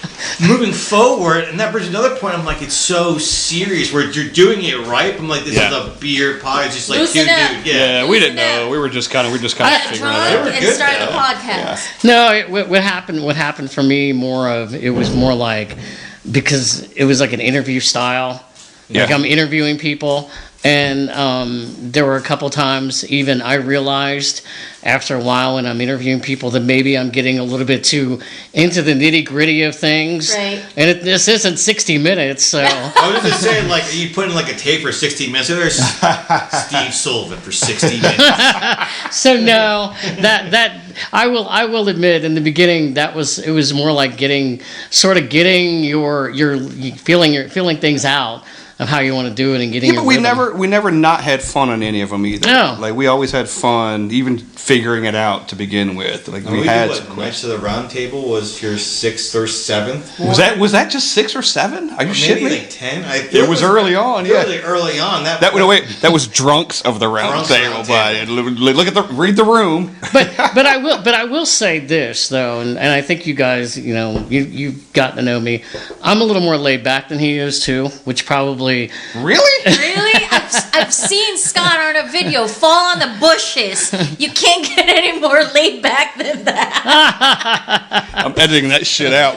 moving forward, and that brings another point. I'm like, it's so serious where you're doing it right. I'm like, this is a beer podcast, just like Loosen up. Yeah, we didn't know. We were just kind of figuring it out. And start the podcast. No, what happened for me it was more like, because it was like an interview style. Like I'm interviewing people, and there were a couple times even I realized after a while when I'm interviewing people that maybe I'm getting a little bit too into the nitty gritty of things. Right. And this isn't 60 minutes, so. I was just saying, like, are you putting like a tape for 60 minutes? So there's Steve Sullivan for 60 minutes. So no, that I will admit in the beginning it was more like getting your feeling things out of how you want to do it and getting. Yeah, but we never not had fun on any of them either. No. Like we always had fun, even figuring it out to begin with. Like we had. Knights of the Round Table was your 6th or 7th. Was that just 6 or 7? Are you shitting me? Like 10. It was early on. Yeah. Really early on. That was Drunks of the Round Table. But read the room. But I will say this though, and I think you guys, you've gotten to know me. I'm a little more laid back than he is too, which probably. Really? Really? I've seen Scott on a video fall on the bushes. You can't get any more laid back than that. I'm editing that shit out.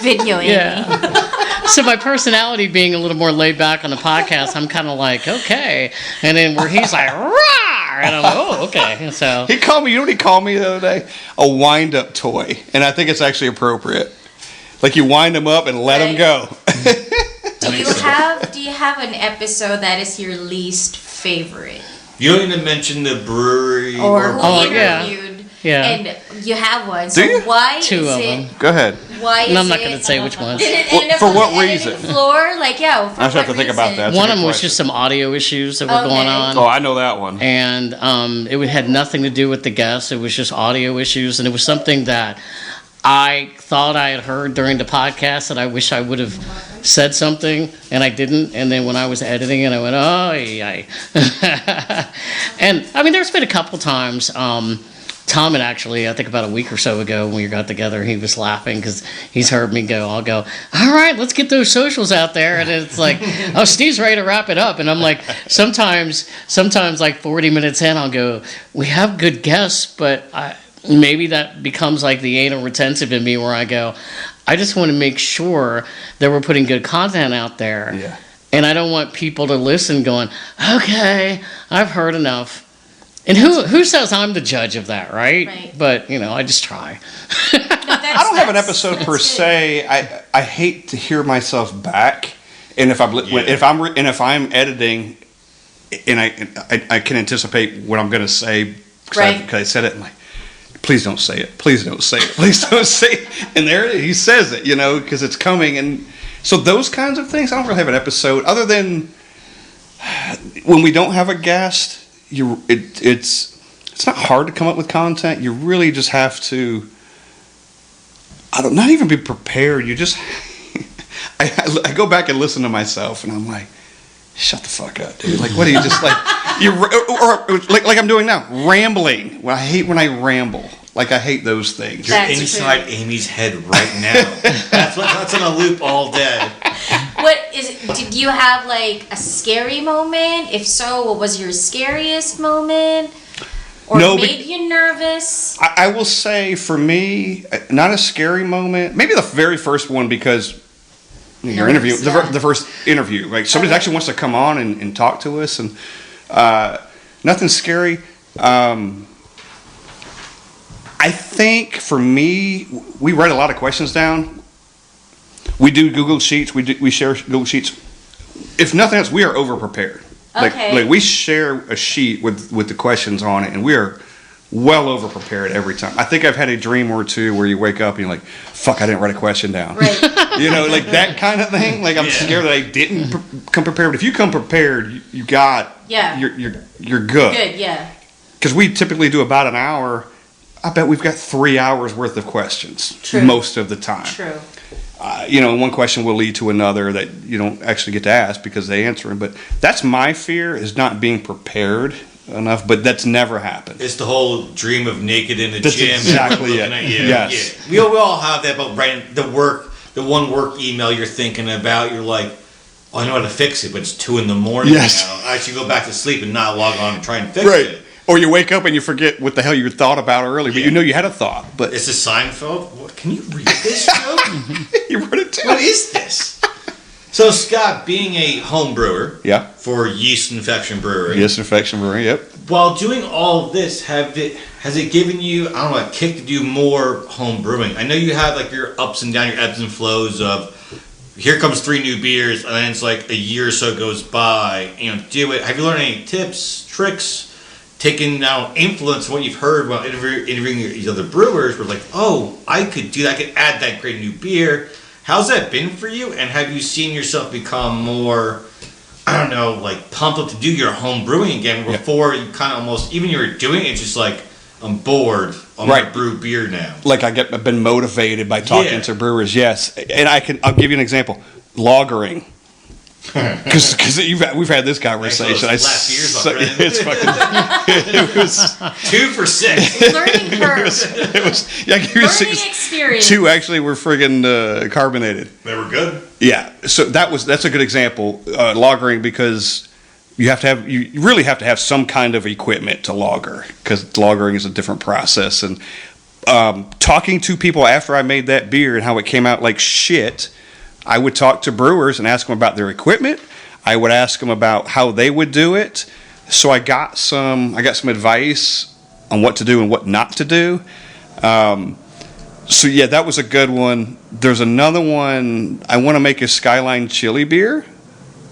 Video. Yeah. So my personality being a little more laid back on the podcast, I'm kind of like, okay. And then where he's like, rah! And I'm like, oh, okay. So He called me, you know what he called me the other day? A wind-up toy. And I think it's actually appropriate. Like you wind them up and let them go. Do you have an episode that is your least favorite? You don't even mention the brewery Or who yeah. interviewed. Yeah. And you have one. Do So you? why Two is of it? them. Go ahead. Why And I'm is not it- going to say which ones. Did it end up For on what the editing reason? Floor? Like, yeah. For I just have what to think about reason? that. One of them was question. just some audio issues that were Okay. going on. Oh, I know that one. And it had nothing to do with the guests. It was just audio issues, and it was something that I thought I had heard during the podcast that I wish I would have said something, and I didn't. And then when I was editing it, I went, oh, yeah. And I mean, there's been a couple times. Tom had actually, I think about a week or so ago when we got together, he was laughing because he's heard me go, I'll go, all right, let's get those socials out there. And it's like, oh, Steve's ready to wrap it up. And I'm like, sometimes like 40 minutes in, I'll go, we have good guests, but maybe that becomes like the anal retentive in me where I go, I just want to make sure that we're putting good content out there. Yeah. And I don't want people to listen going, okay, I've heard enough. And who says I'm the judge of that, right? But, I just try. I don't have an episode per se. I hate to hear myself back. And if I'm editing and I can anticipate what I'm going to say because I said it, I'm like, please don't say it. Please don't say it. Please don't say it. And there he says it, because it's coming. And so those kinds of things, I don't really have an episode other than when we don't have a guest. It's not hard to come up with content. You really just have to. Not even be prepared. You just. I go back and listen to myself, and I'm like, shut the fuck up, dude. Like, what are you just like? Or like I'm doing now, rambling. Well, I hate when I ramble. Like, I hate those things. You're inside Amy's head right now. That's on a loop all day. Did you have like a scary moment? If so, what was your scariest moment? Or made you nervous? I will say for me, not a scary moment. Maybe the very first one because your interview, the first interview, like somebody actually wants to come on and talk to us, and nothing scary. I think for me, we write a lot of questions down. We do Google Sheets. We share Google Sheets. If nothing else, we are over prepared. Okay. Like we share a sheet with the questions on it, and we are well over prepared every time. I think I've had a dream or two where you wake up and you're like, "Fuck, I didn't write a question down." Right. Like that kind of thing. Like I'm scared that I didn't come prepared. But if you come prepared, you got. Yeah. You're good. Good. Yeah. Because we typically do about an hour. I bet we've got 3 hours worth of questions. True. Most of the time. True. One question will lead to another that you don't actually get to ask because they answer them. But that's my fear, is not being prepared enough. But that's never happened. It's the whole dream of naked in the that's gym. Exactly it. Yes. Yeah. We all have that, but writing the one work email you're thinking about, you're like, oh, I know how to fix it, but it's 2 a.m. now. I should go back to sleep and not log on and try and fix it. Or you wake up and you forget what the hell you thought about earlier, but you know you had a thought. But it's a Seinfeld. What, can you read this joke? You wrote it too. What is this? So Scott, being a home brewer, for Yeast Infection Brewery, yep. While doing all of this, has it given you a kick to do more home brewing? I know you have like your ups and downs, your ebbs and flows of. Here comes 3 new beers, and then it's like a year or so goes by, and do it. Have you learned any tips, tricks? Taking now influence what you've heard while interviewing these other brewers, were like, oh, I could do that, I could add that great new beer. How's that been for you? And have you seen yourself become more, pumped up to do your home brewing again? Before you kind of almost, even you were doing it, it's just like, I'm bored. I'm gonna brew beer now. Like I've been motivated by talking to brewers. Yes, and I'll give you an example. Lagering. Because we've had this conversation. It's fucking. It was 2 for 6. Learning curve. It was learning experience. 2 actually were friggin' carbonated. They were good. Yeah, so that's a good example. Lagering, because you really have to have some kind of equipment to lager, because lagering is a different process. And talking to people after I made that beer and how it came out like shit. I would talk to brewers and ask them about their equipment. I would ask them about how they would do it. So I got some advice on what to do and what not to do. That was a good one. There's another one. I want to make a Skyline chili beer.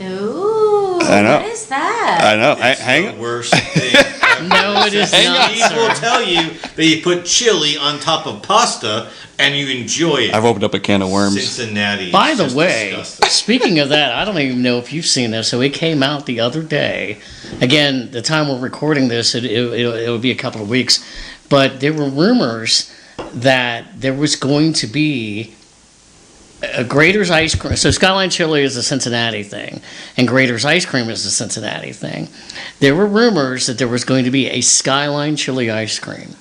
Ooh, I know. What is that? I know. It's the worst thing. No, it is not. People will tell you that you put chili on top of pasta and you enjoy it. I've opened up a can of worms. Cincinnati. By the way, speaking of that, I don't even know if you've seen this. So it came out the other day. Again, the time we're recording this, it will be a couple of weeks. But there were rumors that there was going to be a Grater's ice cream. So Skyline Chili is a Cincinnati thing, and Grater's ice cream is a Cincinnati thing. There were rumors that there was going to be a Skyline Chili ice cream.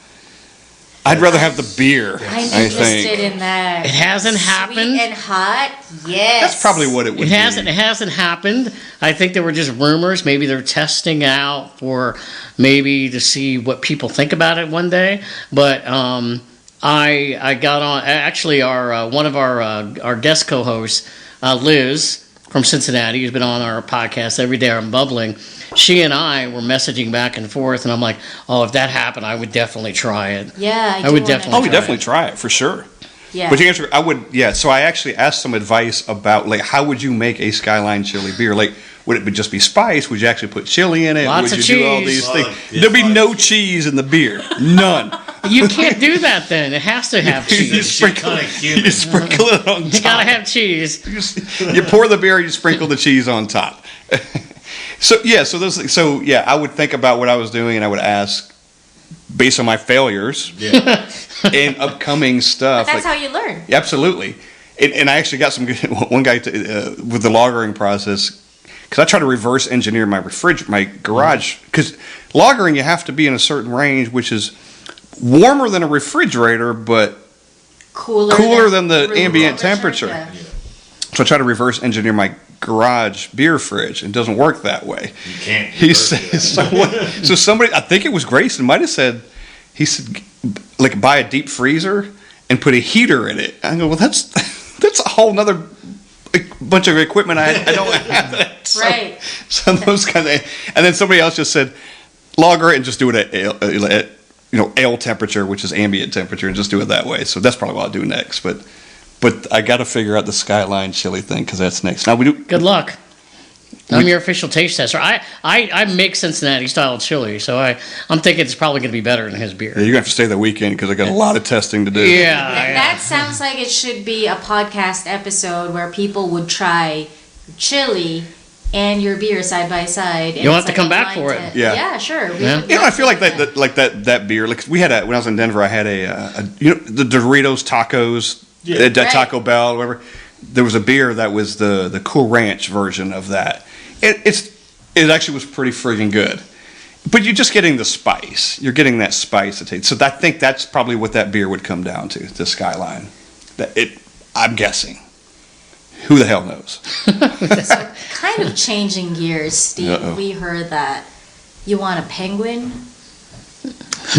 I'd rather have the beer. I'm interested in that. It hasn't happened. Sweet and hot, yes. That's probably what it would be. It hasn't happened. I think there were just rumors. Maybe they're testing out for maybe to see what people think about it one day. But I got on. Actually, one of our guest co-hosts, Liz. from Cincinnati, who's been on our podcast every day on Bubbling, she and I were messaging back and forth, and I'm like, oh, if that happened, I would definitely try it. Yeah, I would definitely. Oh, we definitely try it for sure. Yeah. But to answer, I would. Yeah. So I actually asked some advice about like how would you make a Skyline chili beer? Like, would it just be spice? Would you actually put chili in it? Lots would of you do all cheese. these things? There'd be no cheese in the beer. None. You can't do that then. It has to have You cheese. sprinkle it on top. You gotta have cheese. You pour the beer, you sprinkle the cheese on top. So I would think about what I was doing, and I would ask, based on my failures and upcoming stuff. But that's how you learn. Absolutely, and I actually got some good. One guy with the lagering process, because I try to reverse engineer my garage. Because lagering, you have to be in a certain range, which is warmer than a refrigerator, but cooler than the ambient temperature. Yeah. So I try to reverse engineer my garage beer fridge. It doesn't work that way. You can't. He said, so somebody, I think it was Grayson, might have said, he said, like, buy a deep freezer and put a heater in it. I go, well, that's a whole nother bunch of equipment I don't have. That. So, Right. So those kind of, and then somebody else just said, lager it and just do it at ale temperature, which is ambient temperature, and just do it that way. So that's probably what I'll do next. But I got to figure out the Skyline chili thing because that's next. Now we do. Good luck. I'm your official taste tester. I make Cincinnati style chili, so I'm thinking it's probably going to be better than his beer. Yeah, you're gonna have to stay the weekend because I got a lot of testing to do. Yeah. That sounds like it should be a podcast episode where people would try chili and your beer side by side. You'll have to come back for it. Yeah. Yeah, sure. Yeah. I feel like that beer. Like we had when I was in Denver, I had the Doritos tacos, Right. Taco Bell, whatever. There was a beer that was the Cool Ranch version of that. It actually was pretty friggin' good. But you're just getting the spice. You're getting that spice to taste. So I think that's probably what that beer would come down to, the Skyline. I'm guessing. Who the hell knows? So, kind of changing gears, Steve. Uh-oh. We heard that you want a penguin.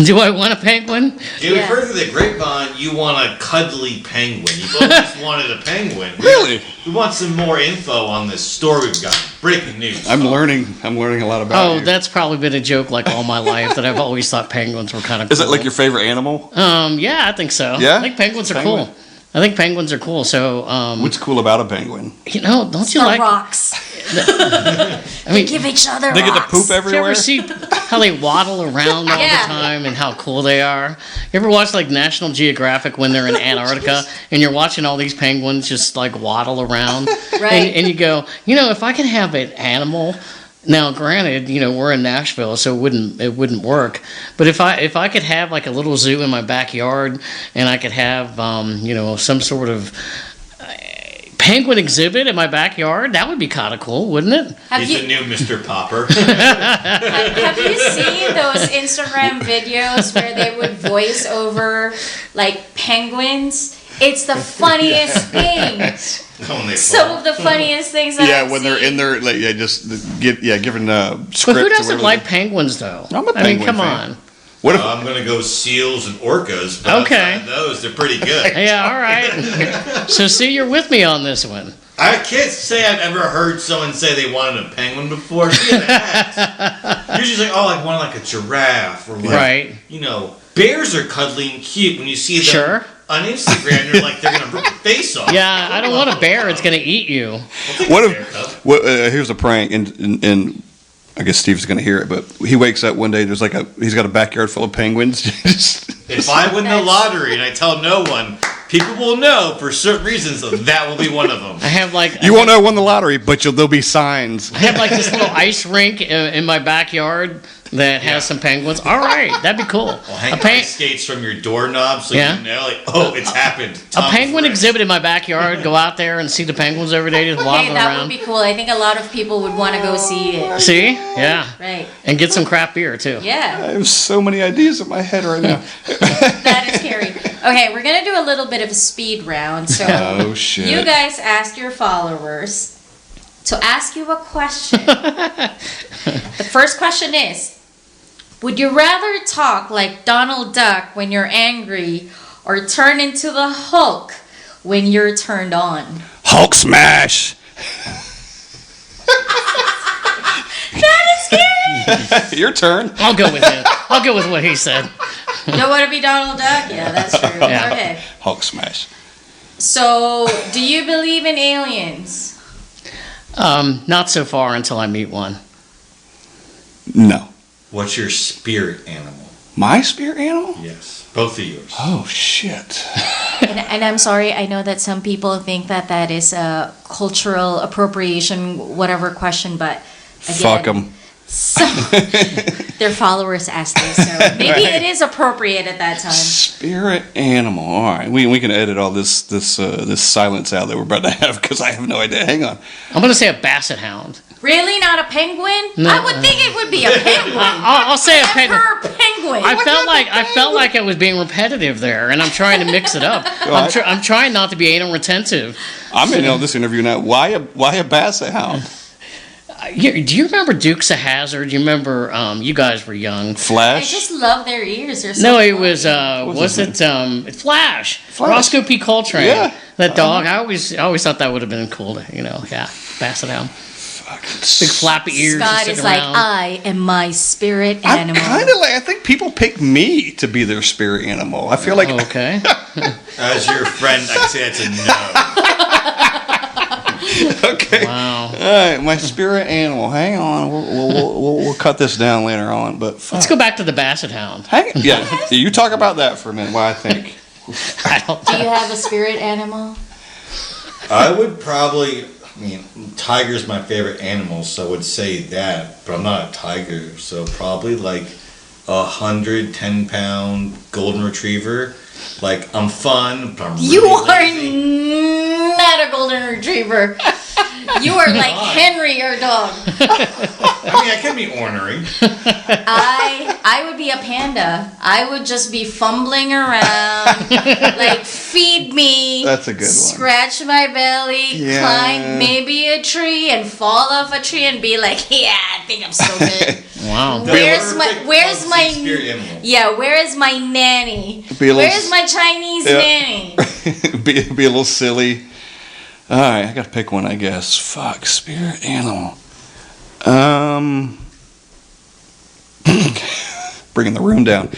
Do I want a penguin? Yeah, we've heard through the grapevine you want a cuddly penguin. You've always wanted a penguin. Really? We want some more info on this story we've got. Breaking news. I'm learning a lot about you. That's probably been a joke like all my life that I've always thought penguins were kind of cool. Is it like your favorite animal? Yeah, I think so. Yeah? I think penguins are cool. I think penguins are cool. So, What's cool about a penguin? don't you like rocks? I mean, Give each other They get to rocks. poop do you everywhere. ever see how they waddle around all Yeah. the time and how cool they are? You ever watch like National Geographic when they're in Antarctica and you're watching all these penguins just like waddle around? Right. And you go, if I could have an animal. Now, granted, we're in Nashville, so it wouldn't work. But if I could have like a little zoo in my backyard, and I could have some sort of penguin exhibit in my backyard, that would be kind of cool, wouldn't it? He's the new Mr. Popper. Have you seen those Instagram videos where they would voice over like penguins? It's the funniest thing. Some of the funniest things that I've when seen. they're in there, like giving script. But who doesn't or whatever. like penguins, though? I'm a I mean, penguin come fan. on. What if I'm gonna go seals and orcas. But Okay. outside those, they're pretty good. Yeah, all right. So, see, you're with me on this one. I can't say I've ever heard someone say they wanted a penguin before. Usually it's like, I want like a giraffe or like, Right. bears are cuddly and cute when you see them Sure. on Instagram. They're like they're gonna rip your face off. Yeah, I don't want a bear. It's going to eat you. What if here's a prank, and I guess Steve's going to hear it, but he wakes up one day. He's got a backyard full of penguins. If I win the lottery and I tell no one, people will know for certain reasons that will be one of them. I have like You won't know who won the lottery, but there'll be signs. I have like this little ice rink in my backyard that has some penguins. All right, that'd be cool. Well, hang A pen- ice skates from your doorknob so Yeah. you know, it's happened. A Tom penguin Frick. exhibit in my backyard. Go out there and see the penguins every day just Okay, waddling that around. would be cool. I think a lot of people would want to go see it. See? Yeah. Right. And get some craft beer too. Yeah. I have so many ideas in my head right now. That is scary. Okay, we're gonna do a little bit of a speed round. So Oh shit! you guys ask your followers to ask you a question. The first question is, would you rather talk like Donald Duck when you're angry or turn into the Hulk when you're turned on? Hulk smash. Your turn. I'll go with it. I'll go with what he said. You don't want to be Donald Duck? Yeah, that's true. Yeah. Okay. Hulk smash. So, do you believe in aliens? Not so far until I meet one. No. What's your spirit animal? My spirit animal? Yes, both of yours. Oh, shit. And I'm sorry, I know that some people think that is a cultural appropriation, whatever question, but again, Fuck them. So, their followers asked this, so maybe it is appropriate at that time. Spirit animal. All right, we can edit all this silence out that we're about to have because I have no idea. Hang on. I'm going to say a basset hound. Really, not a penguin? No. I would think it would be a penguin. I'll say a penguin. Emperor penguin. I felt like I was being repetitive there, and I'm trying to mix it up. I'm trying not to be anal retentive. I'm in on this interview now. Why a basset hound? Do you remember Dukes of Hazzard? Do you remember? You guys were young. I Flash. just love their ears. They're so No, it funny. was Flash. Flash. Roscoe P. Coltrane. Yeah. That dog. I always thought that would have been cool to, basset hound. Big flappy ears. Scott just is sitting like, around. I am my spirit I'm animal. kind of like, I think people pick me to be their spirit animal. I feel like Okay. As your friend, I can say that's a no. okay. Wow. All right, my spirit animal. Hang on, we'll cut this down later on. But Let's go back to the basset hound. Yeah, you talk about that for a minute. Why I think. I don't Do you have a spirit animal? I would probably. I mean, tiger's my favorite animal, so I would say that. But I'm not a tiger, so probably like 110-pound golden retriever. Like, I'm fun, but I'm really You are lazy. not a golden retriever. You are like Henry, our dog. I mean, I can be ornery. I would be a panda. I would just be fumbling around, like feed me. That's a good one. Scratch my belly, Yeah. climb maybe a tree, and fall off a tree and be like, yeah, I think I'm so good. Wow. Where's Perfect my spirit animal. yeah? Where is my nanny? Be a little Where's my Chinese nanny? be a little silly. All right, I gotta pick one, I guess. Fuck, spirit animal. Bringing the room down.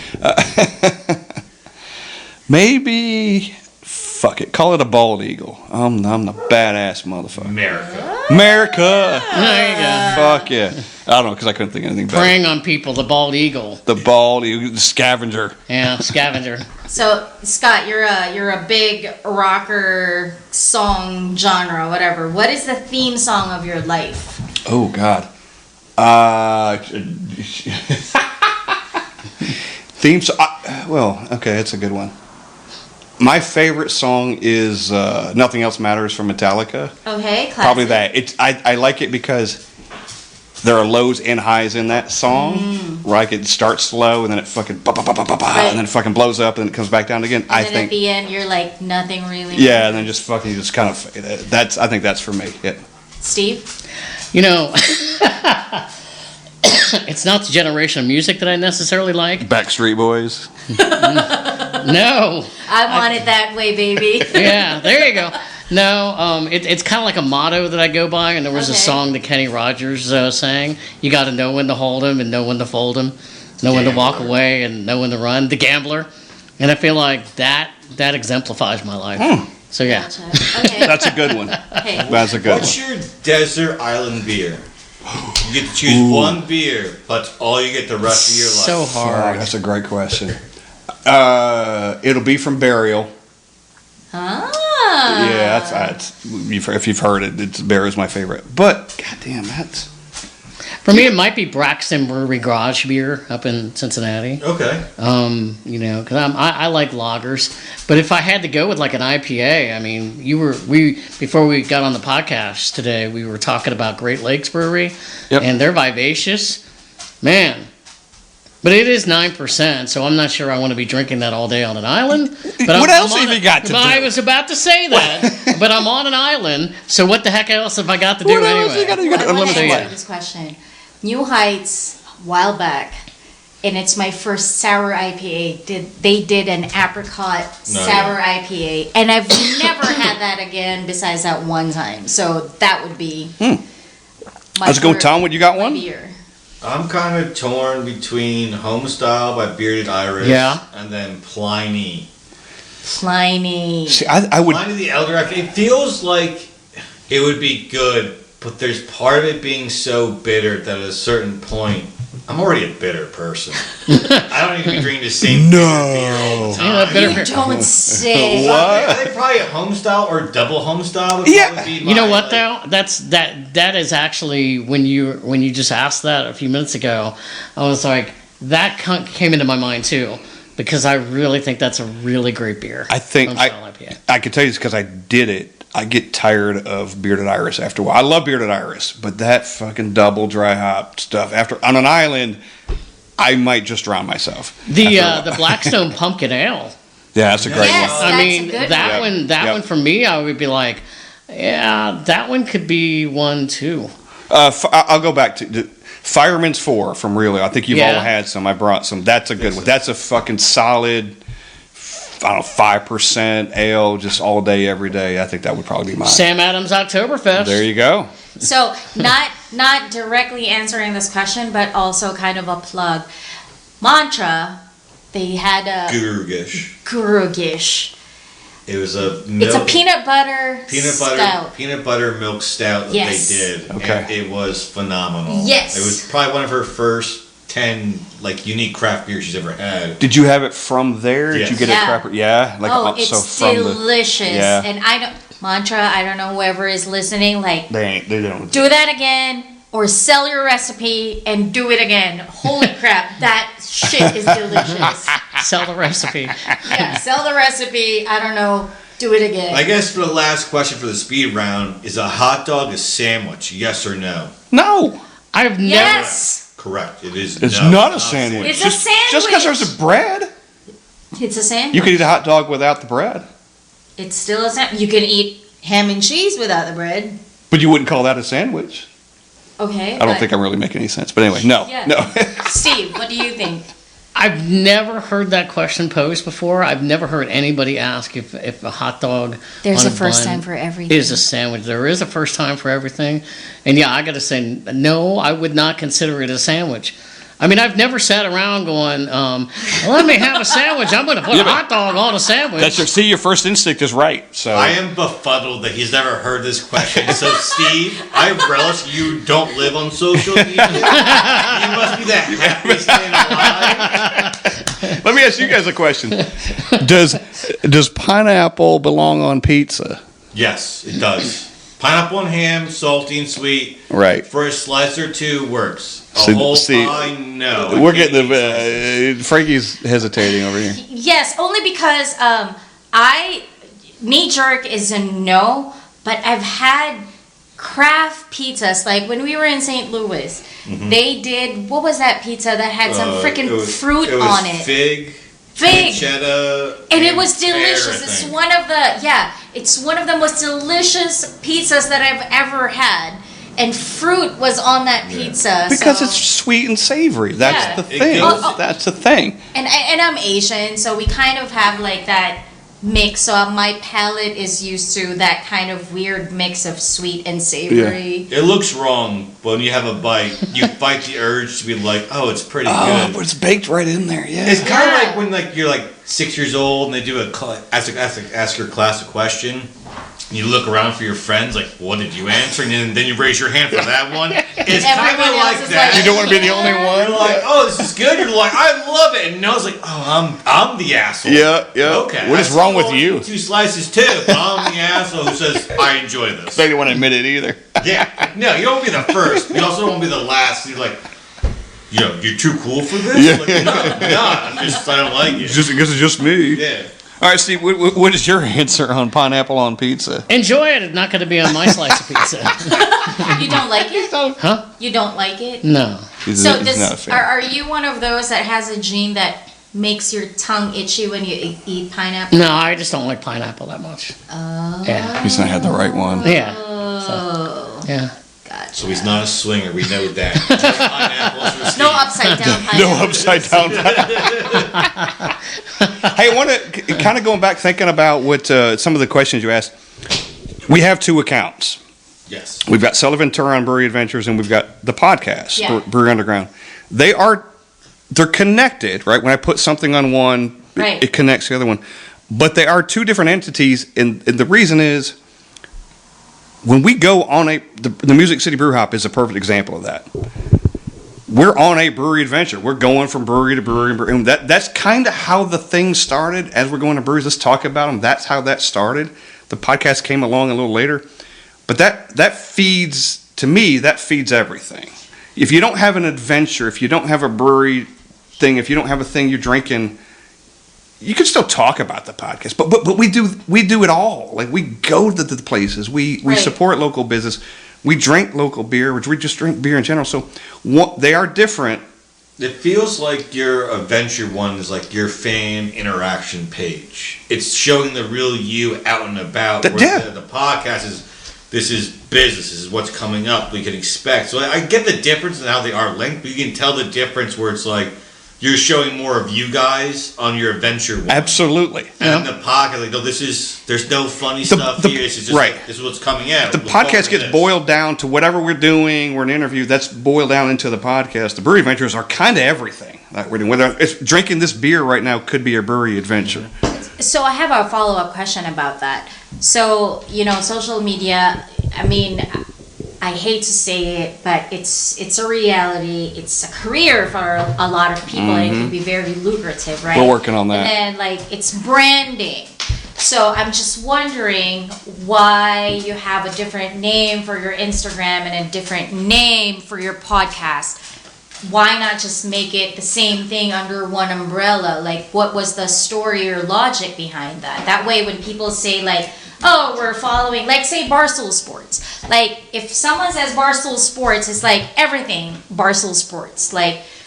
Maybe. Fuck it. Call it a bald eagle. I'm the badass motherfucker. America. There you go. Fuck yeah. I don't know because I couldn't think of anything better. Preying on people, the bald eagle. The bald eagle, the scavenger. Yeah, scavenger. So Scott, you're a big rocker song genre, whatever. What is the theme song of your life? Oh God. Theme song. Well, okay, that's a good one. My favorite song is "Nothing Else Matters" from Metallica. Okay, classic. Probably that. I like it because there are lows and highs in that song. Right, it starts slow and then it fucking and then it fucking blows up and then it comes back down again. And then at the end, you're like, nothing really. Yeah, and then just fucking just kind of that's. I think that's for me. Yeah. Steve? It's not the generation of music that I necessarily like. Backstreet Boys. No. I want it that way, baby. Yeah, there you go. No, it's kind of like a motto that I go by, and there was a Okay. song that Kenny Rogers sang. You got to know when to hold 'em and know when to fold 'em, know when to walk away and know when to run. The Gambler, and I feel like that exemplifies my life. So yeah, Gotcha. Okay. That's a good one. Okay. That's a good What's one. your desert island beer? You get to choose one beer, but all you get the rest of your life. so Oh, hard. that's a great question. It'll be from Burial. Ah. Yeah, that's if you've heard it, Burial's my favorite. But goddamn, that's For me, it might be Braxton Brewery Garage Beer up in Cincinnati. Okay. Because I like lagers, but if I had to go with like an IPA, I mean, before we got on the podcast today, we were talking about Great Lakes Brewery, Yep. and they're vivacious, man. But it is 9%, so I'm not sure I want to be drinking that all day on an island. But What else have you got to do? I was about to say that, but I'm on an island, so what the heck else have I got to do What else anyway? you gotta- I want to unlimited answer life. this question. New Heights, a while back, and it's my first sour IPA. They did an apricot sour IPA, and I've never had that again besides that one time. So that would be my Let's go, first- Tom. What you got my one? beer. I'm kind of torn between Homestyle by Bearded Iris and then Pliny. See, I would. Pliny the Elder, it feels like it would be good, but there's part of it being so bitter that at a certain point, I'm already a bitter person. I don't need to be drinking the same beer all the time. You don't say. What? I think probably a Homestyle or double Homestyle would probably be You know what though? That is actually when you just asked that a few minutes ago, I was like, that came into my mind too. Because I really think that's a really great beer. I think I can tell you this because I did it. I get tired of Bearded Iris after a while. I love Bearded Iris, but that fucking double dry hop stuff on an island, I might just drown myself. The Blackstone Pumpkin Ale. Yeah, that's a great Yes, one. I mean, that one. One for me, I would be like, yeah, that one could be one too. I'll go back to Fireman's 4 from Relay. I think you've all had some. I brought some. That's a good one. That's a fucking solid, 5% ale, just all day, every day. I think that would probably be mine. Sam Adams Oktoberfest. There you go. So, not directly answering this question, but also kind of a plug. Mantra, they had a Guru Gish. Guru Gish. It was a It's a peanut butter milk stout that they did. Okay. And it was phenomenal. Yes. It was probably one of her first 10 unique craft beers she's ever had. Did you have it from there? Yes. Did you get it proper? Yeah. It's delicious. And Mantra, I don't know whoever is listening, they don't do that again or sell your recipe and do it again. Holy crap, that shit is delicious. Sell the recipe. Yeah, sell the recipe. I don't know. Do it again. I guess for the last question for the speed round, is a hot dog a sandwich? Yes or no? No. I've never. Yes. Correct. It is. It's not a sandwich. It's a sandwich. Just because there's a bread. It's a sandwich. You could eat a hot dog without the bread. It's still a sandwich. You can eat ham and cheese without the bread. But you wouldn't call that a sandwich. Okay. I don't think I'm really making any sense. But anyway, no. Yeah. No. Steve, what do you think? I've never heard that question posed before. I've never heard anybody ask if a hot dog There's on a first bun time for everything. is a sandwich. There is a first time for everything. And yeah, I got to say, no, I would not consider it a sandwich. I mean, I've never sat around going, let me have a sandwich. I'm going to put a hot dog on a sandwich. Your first instinct is right. So I am befuddled that he's never heard this question. So, Steve, I relish you don't live on social media. You must be the happiest man alive. Let me ask you guys a question. Does pineapple belong on pizza? Yes, it does. Pineapple and ham, salty and sweet. Right. For a slice or two works. A whole pie, no. We're getting Frankie's hesitating over here. Yes, only because knee jerk is a no, but I've had craft pizzas. Like when we were in St. Louis, they did, what was that pizza that had some freaking fruit on it? Fig. Cheddar, and it was delicious. It's one of the most delicious pizzas that I've ever had, and fruit was on that pizza because it's sweet and savory. That's the thing. That's the thing. And I'm Asian, so we kind of have like that mix. So my palate is used to that kind of weird mix of sweet and savory. It looks wrong, but when you have a bite, you fight the urge to be like, "Oh, it's pretty good." But it's baked right in there. Yeah, it's kind of like when you're 6 years old and they do ask your class a question. And you look around for your friends, like, what did you answer? And then you raise your hand for that one. It's kind of like that. You don't want to be the only one. You're like, oh, this is good. You're like, I love it. And Noah's like, oh, I'm the asshole. Yeah. Okay. What is wrong with you? 2 slices too. But I'm the asshole who says, I enjoy this. They don't want to admit it either. Yeah. No, you don't want to be the first. You also don't want to be the last. You're like, you're too cool for this? Yeah. Like, no, I'm not. I don't like it. Just because it's just me. Yeah. All right, Steve, what is your answer on pineapple on pizza? Enjoy it. It's not going to be on my slice of pizza. You don't like it? Huh? You don't like it? No. He's not a fan. Are you one of those that has a gene that makes your tongue itchy when you eat pineapple? No, I just don't like pineapple that much. Oh. Yeah. He's not had the right one. Yeah. Oh. Yeah. Gotcha. So he's not a swinger. We know that. Pineapples no upside down pineapple. No upside down pineapple. Hey, I want to kind of going back thinking about what some of the questions you asked. We have 2 accounts. Yes. We've got Sullivan, Touron Brewery Adventures, and we've got the podcast, Yeah. Brewery Underground. They're connected, right? When I put something on one, Right. it connects the other one. But they are two different entities, and the reason is when we go on the Music City Brew Hop is a perfect example of that. We're on a brewery adventure. We're going from brewery to brewery, and that's kind of how the thing started. As we're going to breweries, let's talk about them. That's how that started. The podcast came along a little later, but that feeds, to me, that feeds everything. If you don't have an adventure, if you don't have a brewery thing, if you don't have a thing you're drinking, you can still talk about the podcast. But we do it all. Like, we go to the places, we Right. support local business. We drink local beer, which we just drink beer in general. So they are different. It feels like your adventure one is like your fan interaction page. It's showing the real you out and about. Yeah. The podcast is, this is business. This is what's coming up. We can expect. So I get the difference in how they are linked, but you can tell the difference where it's like you're showing more of you guys on your adventure one. Absolutely. And the podcast, like, no, there's no funny stuff here. This is just right. like, this is what's coming out. The podcast gets boiled down to whatever we're doing. We're in an interview. That's boiled down into the podcast. The brewery adventures are kind of everything that we're doing. Whether it's drinking this beer right now could be a brewery adventure. So I have a follow-up question about that. So, social media, I mean, I hate to say it, but it's a reality. It's a career for a lot of people, and it can be very lucrative, right? We're working on that. And then, it's branding. So I'm just wondering why you have a different name for your Instagram and a different name for your podcast. Why not just make it the same thing under one umbrella? Like, what was the story or logic behind that? That way, when people say, oh, we're following, say Barstool Sports. If someone says Barstool Sports, it's everything Barstool Sports.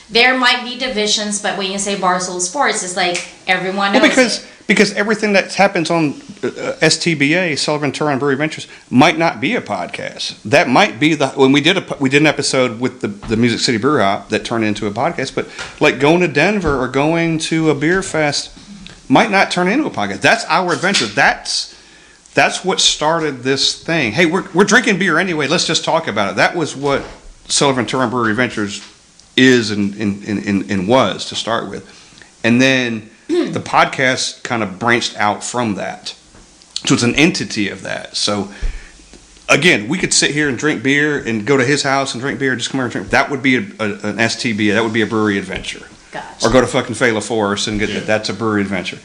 There might be divisions, but when you say Barstool Sports, it's everyone knows it. Because everything that happens on STBA, Sullivan Touron Brewery Ventures, might not be a podcast. That might be when we did an episode with the Music City Brew Hop that turned into a podcast. But going to Denver or going to a beer fest might not turn into a podcast. That's our adventure. That's what started this thing. Hey, we're drinking beer anyway. Let's just talk about it. That was what Sullivan Touron Brewery Ventures is and was to start with, and then the podcast kind of branched out from that. So it's an entity of that. So again, we could sit here and drink beer and go to his house and drink beer. Just come here and drink. That would be an STB. That would be a brewery adventure. Gotcha. Or go to fucking Fela Forest and get that. That's a brewery adventure.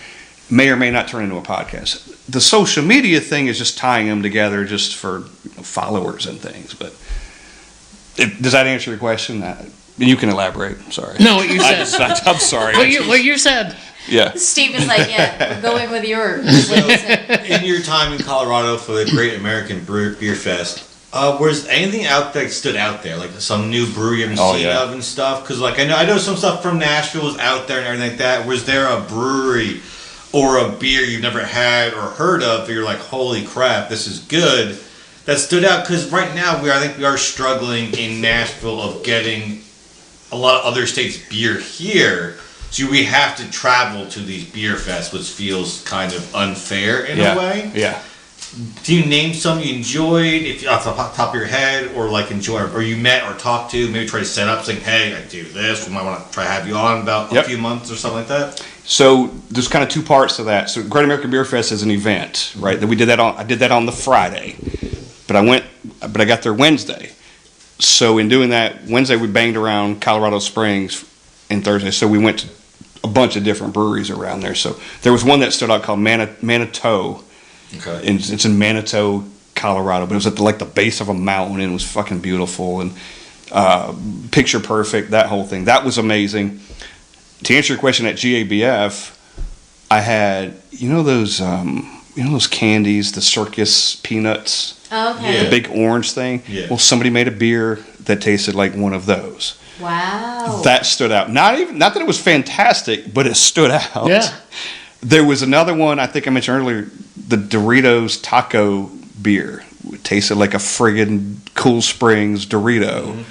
May or may not turn into a podcast. The social media thing is just tying them together just for followers and things. But does that answer your question? You can elaborate. I'm sorry. No, what you said. I'm sorry. What you said. Yeah. Steven's we're going with yours. In your time in Colorado for the Great American Beer Fest, was anything out there that stood out there, like some new brewery you've seen of and stuff? Because I know some stuff from Nashville was out there and everything like that. Was there a brewery or a beer you've never had or heard of that you're like, holy crap, this is good, that stood out? Because right now I think we are struggling in Nashville of getting a lot of other states' beer here. So we have to travel to these beer fests, which feels kind of unfair in a way. Yeah. Do you name some you enjoyed, if off the top of your head, or enjoy, or you met or talked to, maybe try to set up saying, hey, I do this, we might want to try to have you on about a few months or something like that? So there's kind of two parts to that. So Great American Beer Fest is an event, right? That we did that on. I did that on the Friday, but I got there Wednesday. So in doing that, Wednesday we banged around Colorado Springs, and Thursday. So we went to a bunch of different breweries around there. So there was one that stood out called Manitou. Okay. And it's in Manitou, Colorado, but it was at the base of a mountain, and it was fucking beautiful and picture perfect. That whole thing, that was amazing. To answer your question, at GABF, I had those candies, the circus peanuts, Okay. the big orange thing. Yeah. Well, somebody made a beer that tasted like one of those. Wow. That stood out. Not that it was fantastic, but it stood out. Yeah. There was another one, I think I mentioned earlier, the Doritos taco beer. It tasted like a friggin' Cool Springs Dorito. Mm-hmm.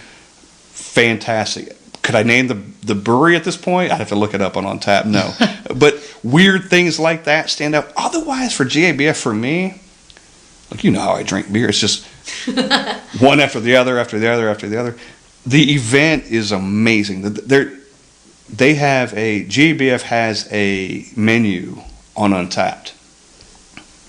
Fantastic. Could I name the brewery at this point? I'd have to look it up on tap. No. But weird things like that stand out. Otherwise, for GABF, for me, how I drink beer, it's just One after the other, after the other, after the other. The event is amazing. They have GABF has a menu on Untapped.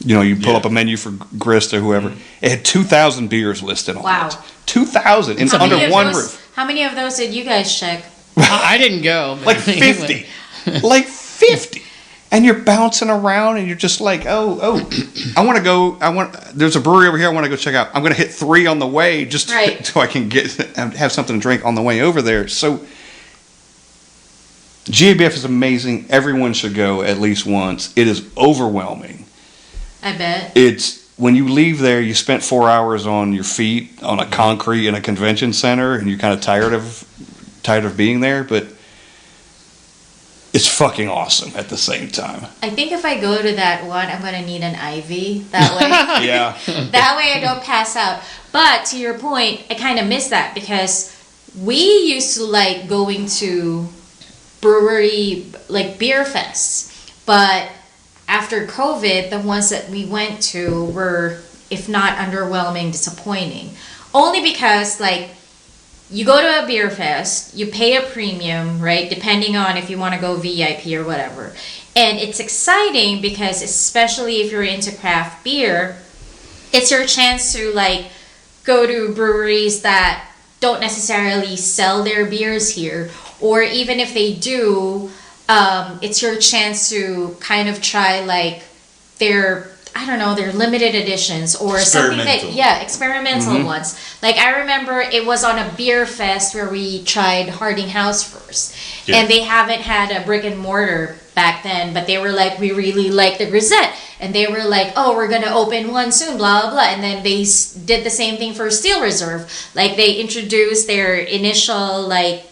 You pull up a menu for Grist or whoever. It had 2,000 beers listed on it. 2,000 under one roof. How many of those did you guys check? I didn't go. Like 50. Like 50. And you're bouncing around and you're just like, oh, I want to go. There's a brewery over here I want to go check out. I'm going to hit 3 on the way just so I can have something to drink on the way over there. So GABF is amazing. Everyone should go at least once. It is overwhelming. I bet. It's when you leave there, you spent 4 hours on your feet on a concrete in a convention center, and you're kind of tired of being there, but it's fucking awesome at the same time. I think if I go to that one, I'm going to need an IV that way. Yeah. That way I don't pass out. But to your point, I kind of miss that because we used to like going to brewery, like beer fests. But after COVID, the ones that we went to were, if not underwhelming, disappointing. Only because, like, you go to a beer fest, you pay a premium, right? Depending on if you want to go VIP or whatever. And it's exciting because, especially if you're into craft beer, it's your chance to, like, go to breweries that don't necessarily sell their beers here. Or even if they do, it's your chance to kind of try, like, their limited editions or something that, experimental ones. Like, I remember it was on a beer fest where we tried Harding House first. Yeah. And they haven't had a brick and mortar back then, but they were like, we really like the Grisette. And they were like, oh, we're going to open one soon, blah, blah, blah. And then they did the same thing for Steel Reserve. Like, they introduced their initial, like,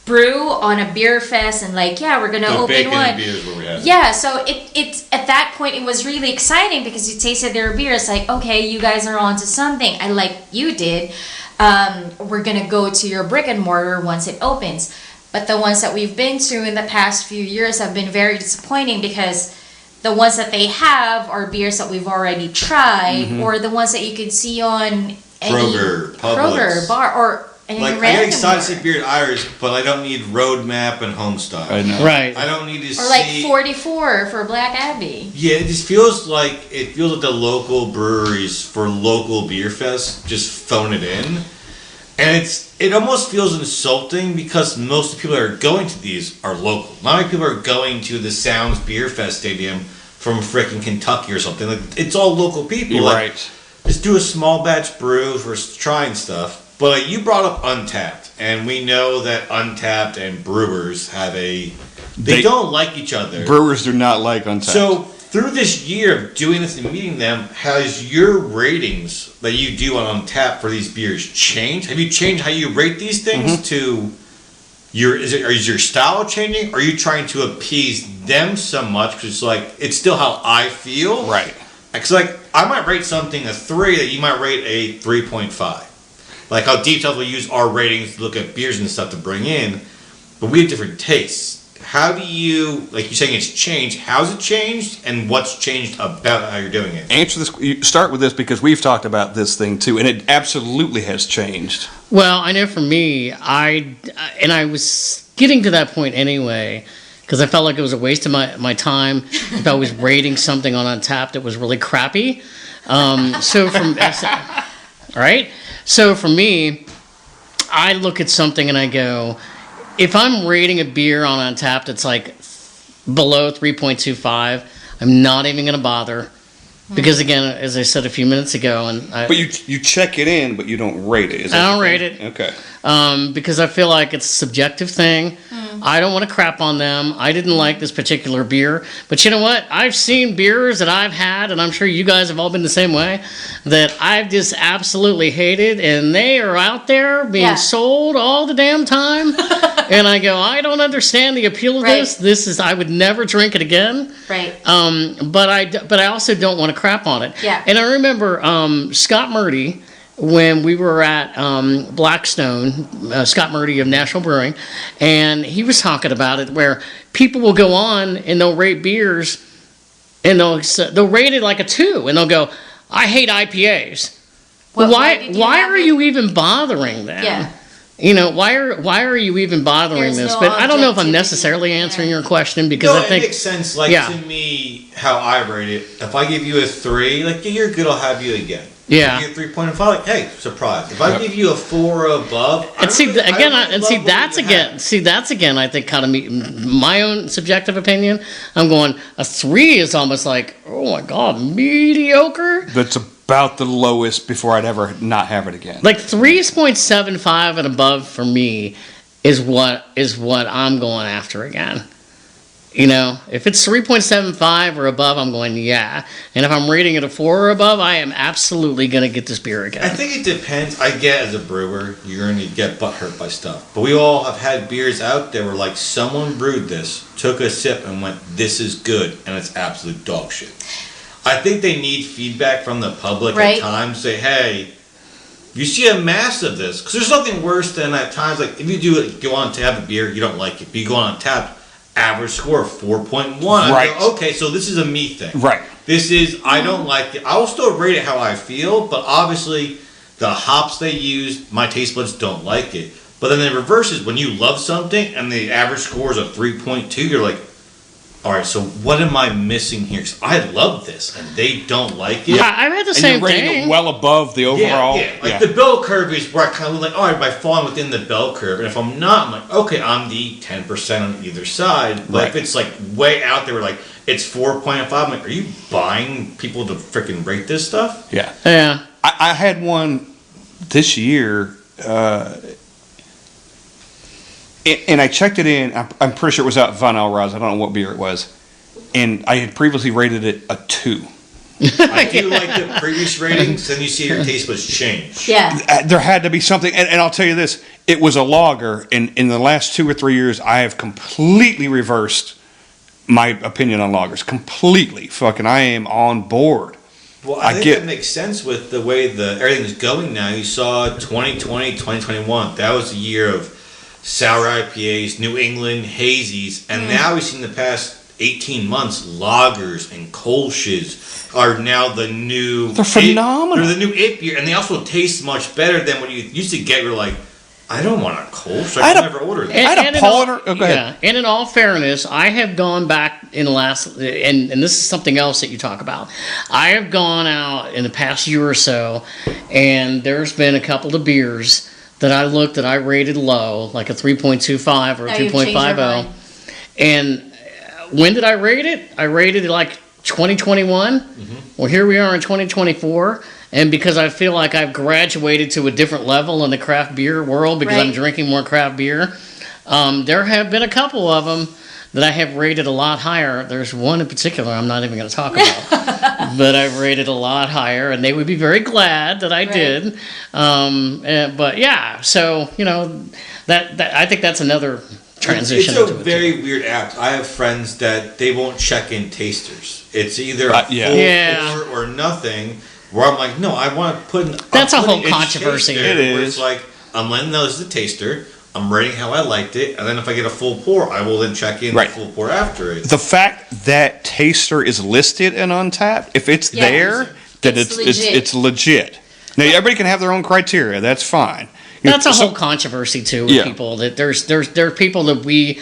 brew on a beer fest and like, yeah, we're gonna open one. Beers where we had yeah, so it's at that point it was really exciting because you tasted their beer. It's like, okay, you guys are onto something. I like you did. We're gonna go to your brick and mortar once it opens. But the ones that we've been to in the past few years have been very disappointing because the ones that they have are beers that we've already tried or the ones that you could see on Kroger bar or like, I get excited to see beer at Irish, but I don't need Roadmap and Homestock. I know. Right. I don't need to see... Or like 44 for Black Abbey. Yeah, it just feels like the local breweries for local beer fests just phone it in. And it almost feels insulting because most of the people that are going to these are local. Not many people are going to the Sounds Beer Fest Stadium from frickin' Kentucky or something. Like, it's all local people. You're like, right. Just do a small batch brew for trying stuff. But like, you brought up Untapped, and we know that Untapped and brewers have they don't like each other. Brewers do not like Untapped. So through this year of doing this and meeting them, has your ratings that you do on Untapped for these beers changed? Have you changed how you rate these things to is your style changing? Or are you trying to appease them so much because it's like it's still how I feel? Right. Because like I might rate something a 3 that you might rate a 3.5. Like how detailed we use our ratings to look at beers and stuff to bring in, but we have different tastes. How do you, like you're saying it's changed, how's it changed, and what's changed about how you're doing it? Answer this, you start with this because we've talked about this thing too, and it absolutely has changed. Well, I know for me, I was getting to that point anyway, because I felt like it was a waste of my time if I was rating something on Untapped that was really crappy. So for me, I look at something and I go, if I'm rating a beer on Untapped that's like below 3.25, I'm not even going to bother. Because again, as I said a few minutes ago, but you check it in, but you don't rate it. I don't rate it. Okay. Because I feel like it's a subjective thing. I don't want to crap on them. I didn't like this particular beer. But you know what? I've seen beers that I've had, and I'm sure you guys have all been the same way, that I've just absolutely hated, and they are out there being sold all the damn time. And I go, I don't understand the appeal of this. I would never drink it again. Right. But I also don't want to crap on it. Yeah. And I remember Scott Murdy, when we were at Blackstone, Scott Murdy of National Brewing, and he was talking about it where people will go on and they'll rate beers and they'll rate it like a 2 and they'll go, I hate IPAs. Why are you even bothering them? Yeah. You know, why are you even bothering There's this? no But I don't know if I'm objectivity necessarily answering there. your question because I think it makes sense. Like to me, how I rate it. If I give you a 3, like you're good, I'll have you again. Yeah. If you give 3.5, like hey, surprise. If I give you a 4 or above, that's again. I think kind of my own subjective opinion. I'm going a 3 is almost like, oh my god, mediocre. That's about the lowest before I'd ever not have it again. Like 3.75 and above for me is what I'm going after again. You know, if it's 3.75 or above, I'm going, yeah. And if I'm rating it a 4 or above, I am absolutely going to get this beer again. I think it depends. I get as a brewer, you're going to get butthurt by stuff. But we all have had beers out there where, like, someone brewed this, took a sip, and went, this is good, and it's absolute dog shit. I think they need feedback from the public at times. Say, hey, you see a mass of this. Because there's nothing worse than at times, like, if you go on to have a beer, you don't like it. But you go on tap, average score 4.1. Right. Go, okay, so this is a me thing. Right. This is, I don't like it. I will still rate it how I feel, but obviously the hops they use, my taste buds don't like it. But then the reverse is when you love something and the average score is a 3.2, you're like, all right, so what am I missing here? 'Cause I love this, and they don't like it. Yeah, I've had the same you're rating thing. it well above the overall. Like the bell curve is where I kind of like, all right, by falling within the bell curve, and if I'm not, I'm like, okay, I'm the 10% on either side. But if it's like way out there, like it's 4.5, I'm like, are you buying people to freaking rate this stuff? Yeah. Yeah. I had one this year, and I checked it in. I'm pretty sure it was out Von Elraz. I don't know what beer it was. And I had previously rated it a 2. I do like the previous ratings, then you see your taste buds change. Yeah. There had to be something. And I'll tell you this. It was a lager. And in the last 2 or 3 years, I have completely reversed my opinion on lagers. Completely. Fucking, I am on board. Well, I think that makes sense with the way everything is going now. You saw 2020, 2021. That was a year of sour IPAs, New England hazies, and now we've seen the past 18 months, lagers and Kolsch's are now the new. They're phenomenal. They're the new it beer, and they also taste much better than what you used to get. You're like, I don't want a Kolsch. I'll never order that. I had a Polliner. Oh, go ahead. Yeah, and in all fairness, I have gone back in the last, and this is something else that you talk about. I have gone out in the past year or so, and there's been a couple of beers that I looked at, I rated low, like a 3.25 or a 2.50. And when did I rate it? I rated it like 2021. Well, here we are in 2024. And because I feel like I've graduated to a different level in the craft beer world because I'm drinking more craft beer, there have been a couple of them that I have rated a lot higher. There's one in particular I'm not even going to talk about, but I've rated a lot higher, and they would be very glad that I did. But yeah, so you know that I think that's another transition. It's a very weird act. I have friends that they won't check in tasters. It's either a full or nothing. Where I'm like, no, I want to put in. That's a whole controversy. It is. Where it's like I'm letting know this is a taster. I'm rating how I liked it, and then if I get a full pour, I will then check in the full pour after it. The fact that taster is listed in Untappd, if it's there, that it's legit. Now everybody can have their own criteria. That's fine. That's a whole controversy too with people. That there are people that we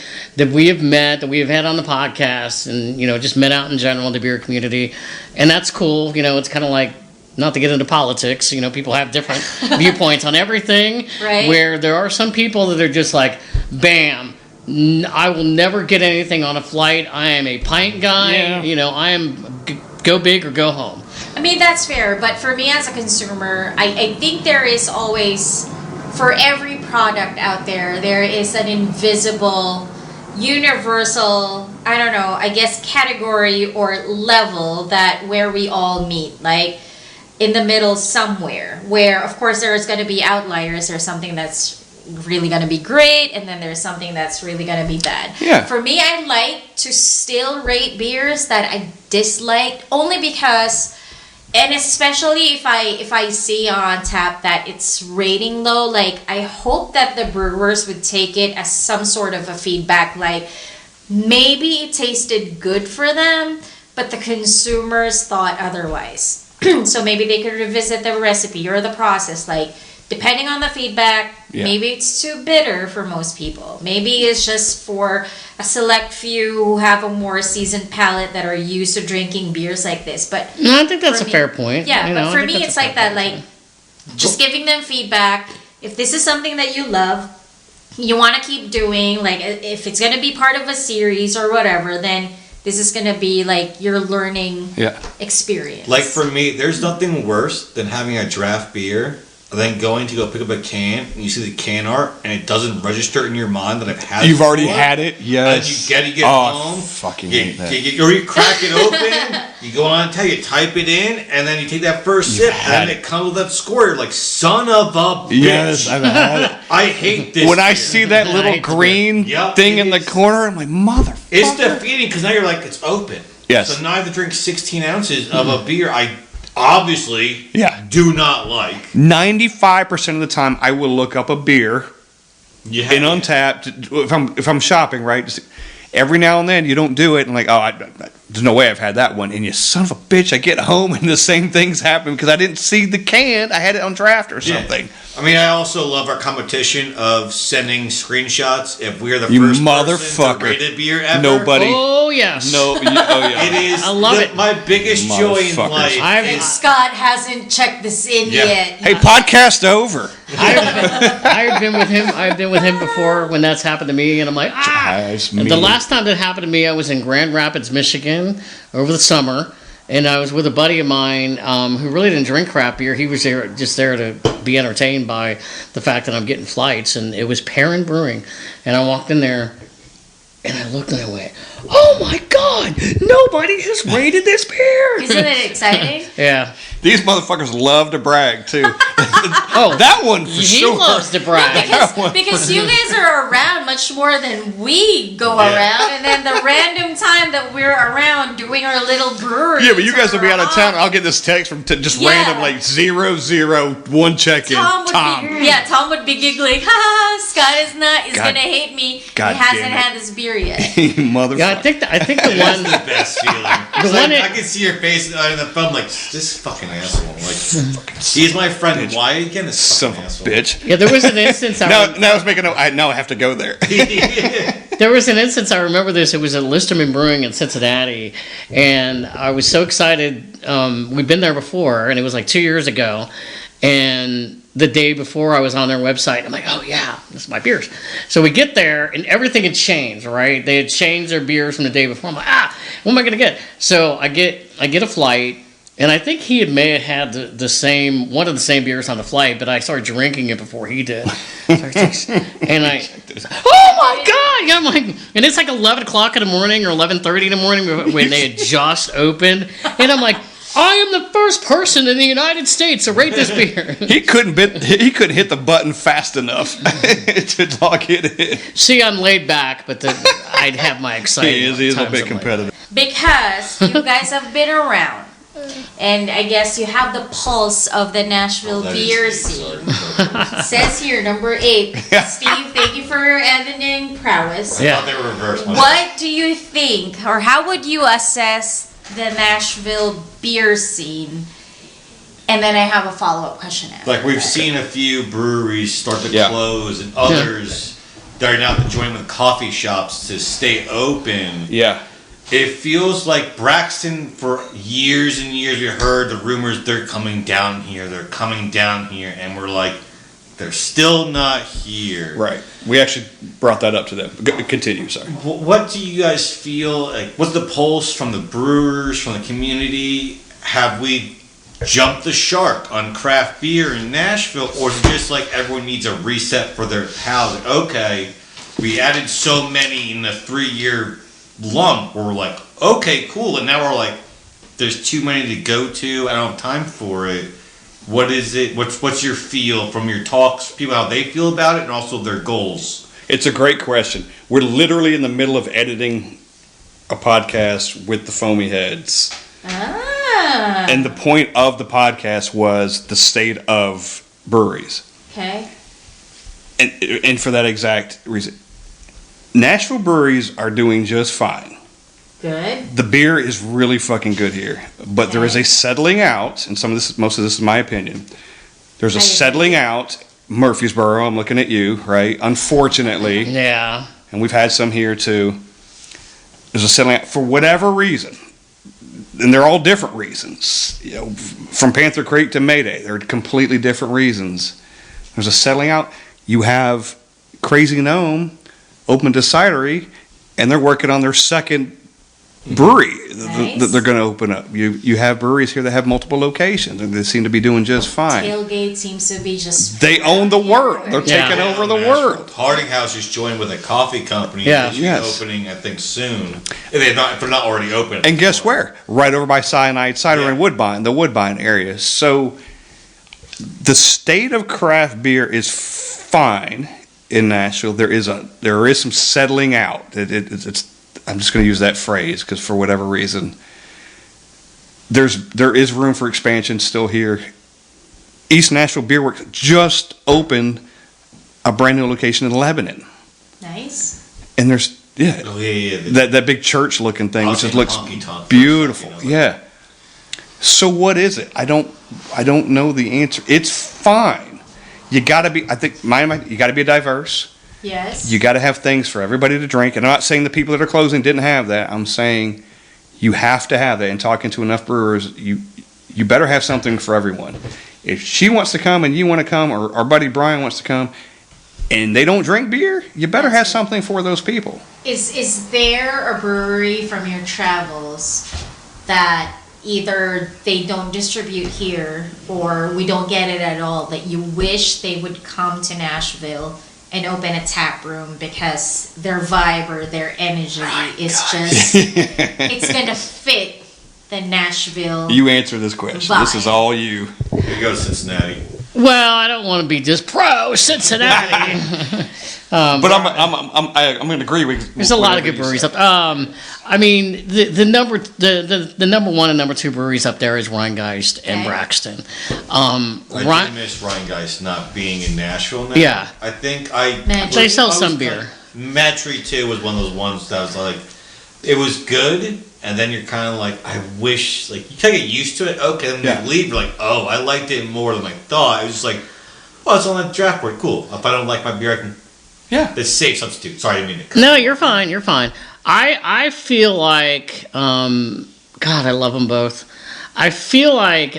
have met, that we have had on the podcast, and you know just met out in general in the beer community, and that's cool. You know, it's kind of like. Not to get into politics, you know, people have different viewpoints on everything. Right. Where there are some people that are just like, bam, I will never get anything on a flight. I am a pint guy. Yeah. You know, I am go big or go home. I mean, that's fair. But for me as a consumer, I think there is always, for every product out there, there is an invisible, universal, I don't know, I guess category or level that where we all meet. Like, in the middle somewhere, where of course there is going to be outliers. There's something that's really going to be great, and then there's something that's really going to be bad. Yeah. For me, I like to still rate beers that I disliked, only because, and especially if I see on tap that it's rating low, like I hope that the brewers would take it as some sort of a feedback, like maybe it tasted good for them, but the consumers thought otherwise. So maybe they could revisit the recipe or the process. Like, depending on the feedback, maybe it's too bitter for most people. Maybe it's just for a select few who have a more seasoned palate that are used to drinking beers like this. But no, I think that's a fair point. Yeah, but for me, it's like that. Like, just giving them feedback. If this is something that you love, you want to keep doing, like, if it's going to be part of a series or whatever, then this is going to be like your learning experience. Like, for me, there's nothing worse than having a draft beer, then going to go pick up a can, and you see the can art, and it doesn't register in your mind that I've had it. You've already had it, yes. And you get home. I fucking hate that. Or you crack it open, you go on tell you type it in, and then you take that first sip, and it comes with that score. You're like, son of a bitch. Yes, I've had it. I hate this. When I see that little green thing in the corner, I'm like, motherfucker. It's defeating, because now you're like, it's open. Yes. So now I have to drink 16 ounces of a beer I obviously do not like. 95% of the time, I will look up a beer in Untapped. If I'm shopping, right? Just every now and then, you don't do it, and like, there's no way I've had that one. And you son of a bitch, I get home and the same things happen because I didn't see the can. I had it on draft or something. I mean, I also love our competition of sending screenshots. If we are the first person to rate a beer ever. Nobody. Oh, yes. No. Oh, yeah. It is. I love it. My biggest joy in life. And Scott hasn't checked this in yet. Hey, podcast over. I've been with him before when that's happened to me, and I'm like, The last time that happened to me, I was in Grand Rapids, Michigan, over the summer, and I was with a buddy of mine who really didn't drink craft beer. He was there to be entertained by the fact that I'm getting flights, and it was Perrin Brewing, and I walked in there, and I looked and I went, oh my God, nobody has rated this beer. Isn't it exciting? Yeah. These motherfuckers love to brag, too. That one for sure. He loves to brag. Because you guys are around much more than we go around, and then the random time that we're around doing our little brewery. Yeah, but you guys will be out of town. I'll get this text from just random, like 001 check-in. Tom would be giggling. Ha! Scott is gonna hate me. He hasn't had this beer yet. Motherfucker. Yeah, I think the one. That's the best feeling. I can see your face on the phone, like, this fucking asshole. Like, he's my friend. Bitch. Why again? This Son fucking of a asshole. bitch. Yeah, there was an instance. Now I have to go there. There was an instance, I remember this. It was at Listerman Brewing in Cincinnati, and I was so excited. We'd been there before, and it was like 2 years ago. And the day before, I was on their website. I'm like, oh yeah, this is my beers. So we get there, and everything had changed, right? They had changed their beers from the day before. I'm like, what am I gonna get? So I get a flight. And I think he may have had one of the same beers on the flight, but I started drinking it before he did. And oh my God! Yeah, I'm like, and it's like 11 o'clock in the morning or 11:30 in the morning when they had just opened, and I'm like, I am the first person in the United States to rate this beer. He couldn't hit the button fast enough to lock it in. See, I'm laid back, but I'd have my excitement. He is a bit competitive. Because you guys have been around. And I guess you have the pulse of the Nashville beer scene. Says here, number 8. Steve, thank you for your editing prowess. I thought they were reversed. What do you think, or how would you assess the Nashville beer scene? And then I have a follow-up question after. Like, we've seen a few breweries start to close, and others that are now joining with coffee shops to stay open. Yeah. It feels like Braxton, for years and years, we heard the rumors they're coming down here, and we're like, they're still not here. Right. We actually brought that up to them. Continue, sorry. What do you guys feel, like, what's the pulse from the brewers, from the community? Have we jumped the shark on craft beer in Nashville, or is it just like everyone needs a reset for their palate? Okay, we added so many in the 3-year lump where we're like, okay, cool, and now we're like, there's too many to go to, I don't have time for it. What is it? What's your feel from your talks, people, how they feel about it, and also their goals? It's a great question. We're literally in the middle of editing a podcast with the Foamy Heads. And the point of the podcast was the state of breweries. Okay. And for that exact reason. Nashville breweries are doing just fine. Good. The beer is really fucking good here, but there is a settling out, and most of this is my opinion. There's a settling out. Murfreesboro, I'm looking at you, right? Unfortunately, Yeah. and we've had some here too. There's a settling out for whatever reason, and they're all different reasons. You know, from Panther Creek to Mayday, they're completely different reasons. There's a settling out. You have Crazy Gnome opened a cidery, and they're working on their second brewery that they're going to open up. You have breweries here that have multiple locations, and they seem to be doing just fine. Tailgate seems to be just. They own the world. They're taking over the world. Harding House is joined with a coffee company. Yeah. Yes. Opening, I think, soon. If they're not already open. And guess where? Right over by Cyanide Cider and Woodbine, the Woodbine area. So the state of craft beer is fine in Nashville. There is some settling out. It's I'm just going to use that phrase because for whatever reason, there is room for expansion still here. East Nashville Beer Works just opened a brand new location in Lebanon. Nice. And there's that big church looking thing, which just looks beautiful. Yeah. So what is it? I don't know the answer. It's fine. You got to be. I think you got to be diverse. Yes. You got to have things for everybody to drink. And I'm not saying the people that are closing didn't have that. I'm saying you have to have that. And talking to enough brewers, you better have something for everyone. If she wants to come and you want to come, or our buddy Brian wants to come, and they don't drink beer, you better have something for those people. Is there a brewery from your travels that either they don't distribute here or we don't get it at all that you wish they would come to Nashville and open a tap room because their vibe or their energy is just it's gonna fit the Nashville. You answer this question. Vibe. This is all you. Here you go, Cincinnati. Well, I don't want to be just pro Cincinnati. But I'm going to agree with. There's a lot of good breweries up. I mean, the number one and number two breweries up there is Rheingeist and Braxton. I do miss Rheingeist not being in Nashville now. Yeah. I think They sell some beer. Matry 2 was one of those ones that was like, it was good, and then you're kind of like, I wish, like, you kind of get used to it. Okay, then you leave, you're like, oh, I liked it more than I thought. It was just like, oh, it's on the draft board, cool. If I don't like my beer, I can. Yeah. It's a safe substitute. Sorry, I didn't mean to. No, you're fine. You're fine. I feel like, God, I love them both. I feel like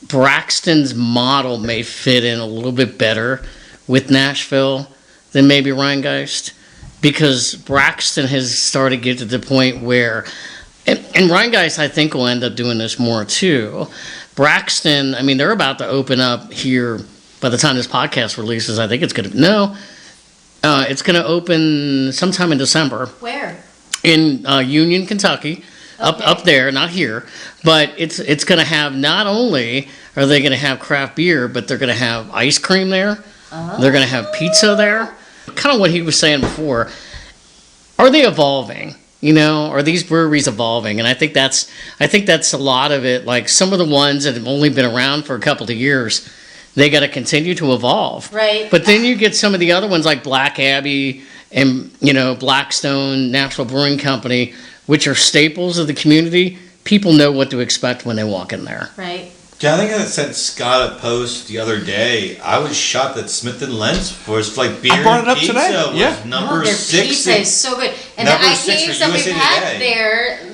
Braxton's model may fit in a little bit better with Nashville than maybe Rheingeist, because Braxton has started to get to the point where, and Rheingeist I think will end up doing this more too. Braxton, I mean, they're about to open up here by the time this podcast releases. I think it's going to, it's going to open sometime in December. Where? In Union, Kentucky. Okay. Up there, not here, but it's going to have, not only are they going to have craft beer, but they're going to have ice cream there. Oh. They're going to have pizza there. Kind of what he was saying before. Are they evolving? You know, are these breweries evolving? And I think that's a lot of it. Like some of the ones that have only been around for a couple of years, they got to continue to evolve. Right. But then you get some of the other ones like Black Abbey and, Blackstone National Brewing Company, which are staples of the community. People know what to expect when they walk in there. Right. Yeah, I think I sent Scott a post the other day. I was shocked that Smith & Lens was like beer I brought it up pizza today. was number their 6. Pizza is so good, and the IPAs that we've had there,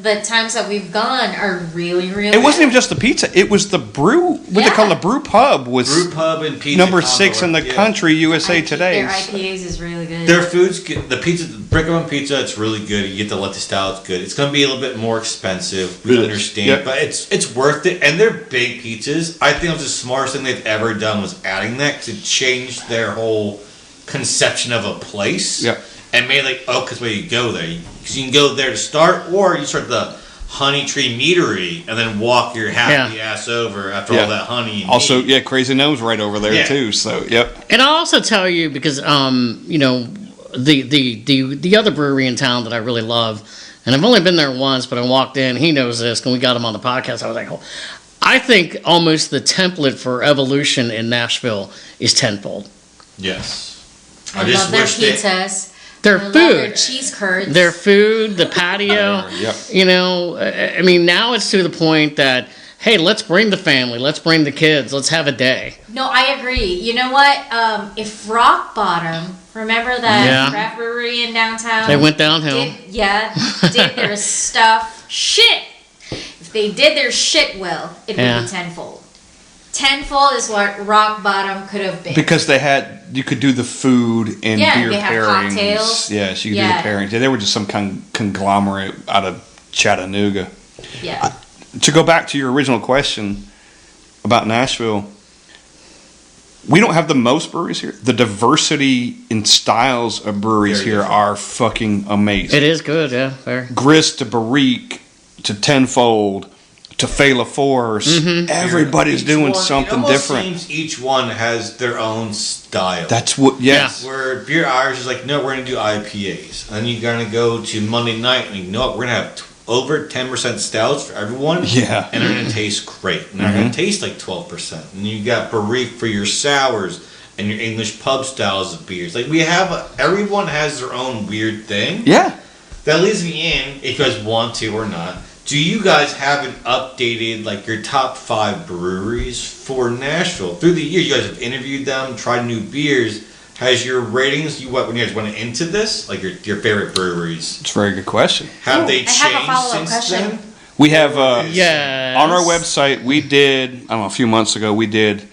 the times that we've gone are really, really. It wasn't even just the pizza; it was the brew. What they call the brew pub was brew pub and pizza number 6 in the country, USA Today. Their IPAs is really good. Their food's good. The pizza, the Brick Oven pizza, it's really good. You get the lettuce style; it's good. It's going to be a little bit more expensive. We understand, but it's worth it. And they're big pizzas. I think it was the smartest thing they've ever done was adding that because it changed their whole conception of a place. Yeah. And made because when you go there, because you can go there to start, or you start the Honey Tree Meadery and then walk your happy ass over after all that honey. Also, Crazy Gnome's right over there too. So, And I'll also tell you because the other brewery in town that I really love, and I've only been there once, but I walked in. He knows this, and we got him on the podcast. I was like, oh. I think almost the template for evolution in Nashville is tenfold. Yes. I love their pizzas. Their I love food. their cheese curds. Their food, the patio. Yep. You know, I mean, now it's to the point that, hey, let's bring the family, let's bring the kids, let's have a day. No, I agree. You know what? If Rock Bottom, remember that craft brewery in downtown? They went downhill. Did their stuff shit. If they did their shit well, it would be tenfold. Tenfold is what Rock Bottom could have been. Because you could do the food and beer they have pairings. cocktails. Yes, you could do the pairings. They were just some conglomerate out of Chattanooga. Yeah. To go back to your original question about Nashville, we don't have the most breweries here. The diversity in styles of breweries here are fucking amazing. It is good, yeah. Fair. Grist to Barrique to Tenfold to Fela Force. Mm-hmm. Everybody's doing something different. Seems each one has their own style. That's what, yes. Yeah. Where Beer Irish is like, no, we're going to do IPAs. And then you're going to go to Monday night and you know what, we're going to have over 10% stouts for everyone. Yeah. And they're going to taste great. And they're going to taste like 12%. And you got Barrique for your sours and your English pub styles of beers. Like, everyone has their own weird thing. Yeah. That leads me in, if you guys want to or not, do you guys have an updated, like, your top 5 breweries for Nashville? Through the year, you guys have interviewed them, tried new beers. Has your ratings, when you guys went into this, like your favorite breweries? It's a very good question. Have they changed I have a follow-up since question. then? We have, Yes. on our website, we did, I don't know, a few months ago, we did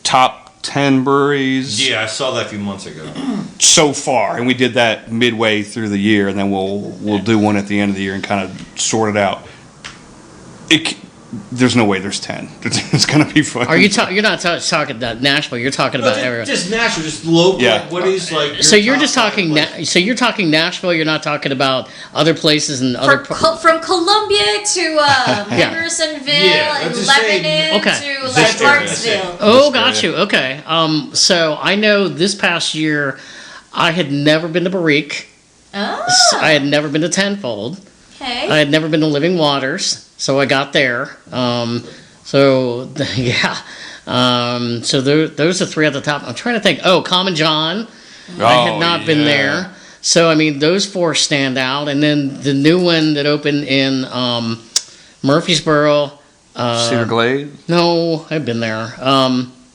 top 10 breweries. Yeah, I saw that a few months ago. So far, and we did that midway through the year, and then we'll do one at the end of the year and kind of sort it out. There's no way there's 10. It's gonna be fun. Are you you're not talking about Nashville? You're talking about everywhere. Just Nashville, just local. Yeah. What is like? So you're just talking. So you're talking Nashville. You're not talking about other places and other. From Columbia to Hendersonville and Lebanon to like Clarksville. Oh, got you. Okay. So I know this past year, I had never been to Barrique. Oh. I had never been to Tenfold. Okay. I had never been to Living Waters, so I got there. So those are 3 at the top. I'm trying to think. Oh, Common John. I had not been there. So, I mean, those 4 stand out. And then the new one that opened in Murfreesboro. Cedar Glade? No, I've been there.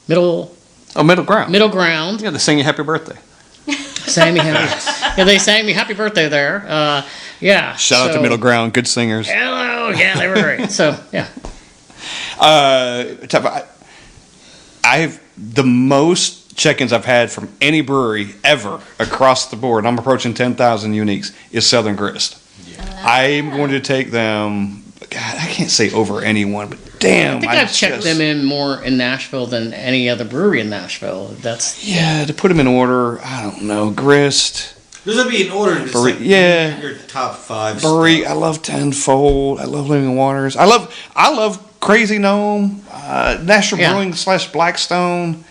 Middle Ground. Middle Ground. Yeah, they sing you happy birthday. They sang me happy birthday there. Shout out to Middle Ground, good singers. Hello, yeah, they were great. So, yeah. I have the most check-ins I've had from any brewery ever across the board. I'm approaching 10,000 uniques. Is Southern Grist. Yeah. I'm going to take them. God, I can't say over anyone, but damn, I think I've checked them in more in Nashville than any other brewery in Nashville. To put them in order. I don't know. Grist. There's gonna be an order. Like your top 5. Barrique. I love Tenfold. I love Living Waters. I love Crazy Gnome. National Brewing / Blackstone.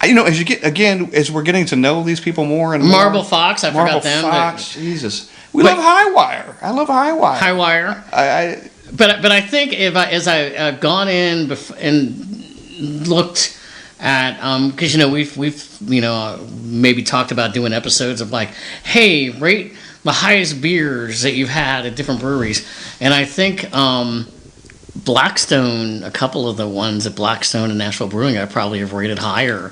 As we're getting to know these people more and more. Marble Fox. I forgot them. Jesus. We love Highwire. I love Highwire. Highwire. But I think as I've gone in and looked at because we've maybe talked about doing episodes of like, hey, rate the highest beers that you've had at different breweries, and I think Blackstone, a couple of the ones at Blackstone and Nashville Brewing, I probably have rated higher.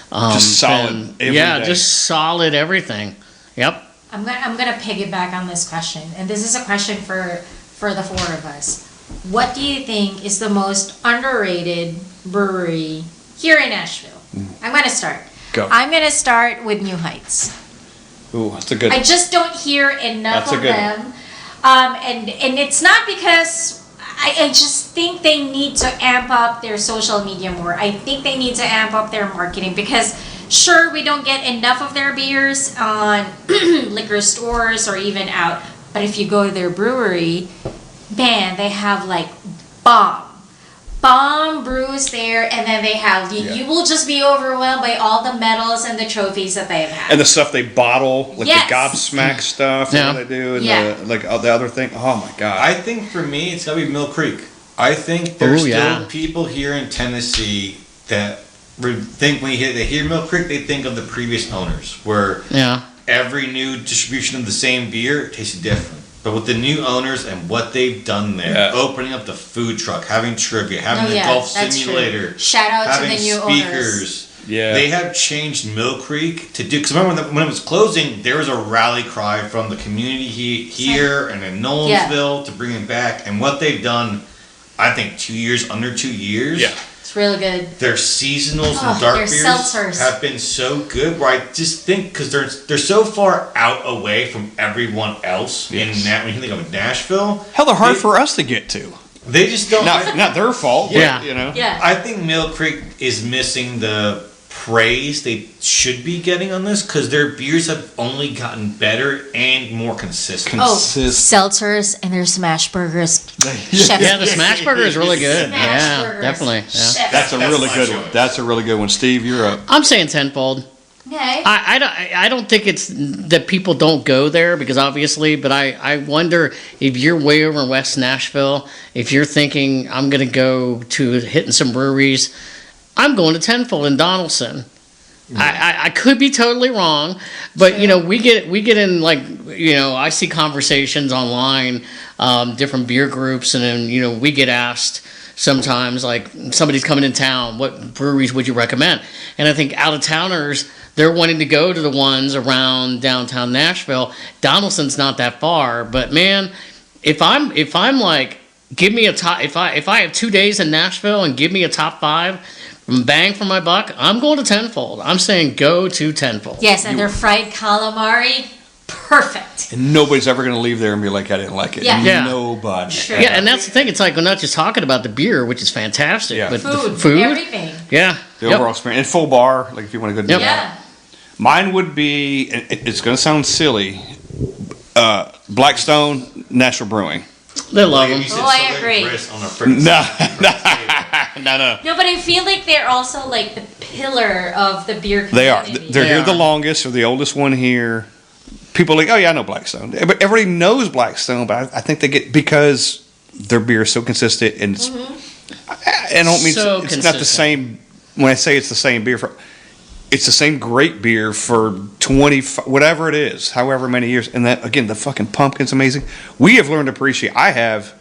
Just solid every day. Just solid everything. Yep. I'm gonna piggyback on this question, and this is a question for the 4 of us. What do you think is the most underrated brewery here in Nashville? I'm gonna start. Go. I'm gonna start with New Heights. Ooh, that's a good. I just don't hear enough of them, and it's not because. I just think they need to amp up their social media more. I think they need to amp up their marketing because, sure, we don't get enough of their beers on liquor stores or even out. But if you go to their brewery, man, they have like bomb brews there, and then they have you will just be overwhelmed by all the medals and the trophies that they've had and the stuff they bottle, like the Gobsmack stuff that they do, and the other thing. Oh my god! I think for me, it's gotta be Mill Creek. I think there's still people here in Tennessee that think when they hear Mill Creek, they think of the previous owners, where every new distribution of the same beer tasted different. But with the new owners and what they've done there, opening up the food truck, having trivia, having the golf simulator, true. Shout out to the new speakers. owners. Yeah. They have changed Mill Creek to do, because remember when it was closing, there was a rally cry from the community here and in Nolensville to bring it back. And what they've done, I think under 2 years. Yeah. It's really good. Their seasonals and dark beers seltzers have been so good. Where I just think because they're so far out away from everyone else when you think of Nashville. Hell, they're hard for us to get to. They just don't. Not their fault. Yeah. But, you know. Yeah. I think Mill Creek is missing the praise they should be getting on this because their beers have only gotten better and more consistent. Seltzers and their smash burgers. Yeah, the smash burger is really good. Smash burgers. Definitely. Yeah. That's a really good one. That's a really good one. Steve, you're up. I'm saying tenfold. Okay. I don't think it's that people don't go there because obviously, but I wonder if you're way over in West Nashville, if you're thinking I'm going to go to hitting some breweries, I'm going to Tenfold in Donaldson. I could be totally wrong, but you know we get in like I see conversations online, different beer groups, and then we get asked sometimes like somebody's coming in town, what breweries would you recommend? And I think out of towners they're wanting to go to the ones around downtown Nashville. Donaldson's not that far, but man, if I'm like give me a top if I have 2 days in Nashville and give me a top 5. Bang for my buck, I'm going to Tenfold. I'm saying go to Tenfold. Yes, and their fried calamari, perfect. And nobody's ever going to leave there and be like, I didn't like it. Yeah. Nobody. Sure. Yeah, and that's the thing. It's like we're not just talking about the beer, which is fantastic, but the Food, everything. Yeah. The overall experience. And full bar, like if you want to go do that. Yeah. Mine would be, it's going to sound silly, Blackstone Natural Brewing. They love them. I agree. No. No, but I feel like they're also like the pillar of the beer community. They are. They're here the longest. They're the oldest one here. People are like, oh yeah, I know Blackstone. But everybody knows Blackstone, but I think they get because their beer is so consistent and it's, I don't mean So it's not the same. When I say it's the same beer it's the same great beer for 20 whatever it is, however many years. And that again, the fucking pumpkin's amazing. We have learned to appreciate. I have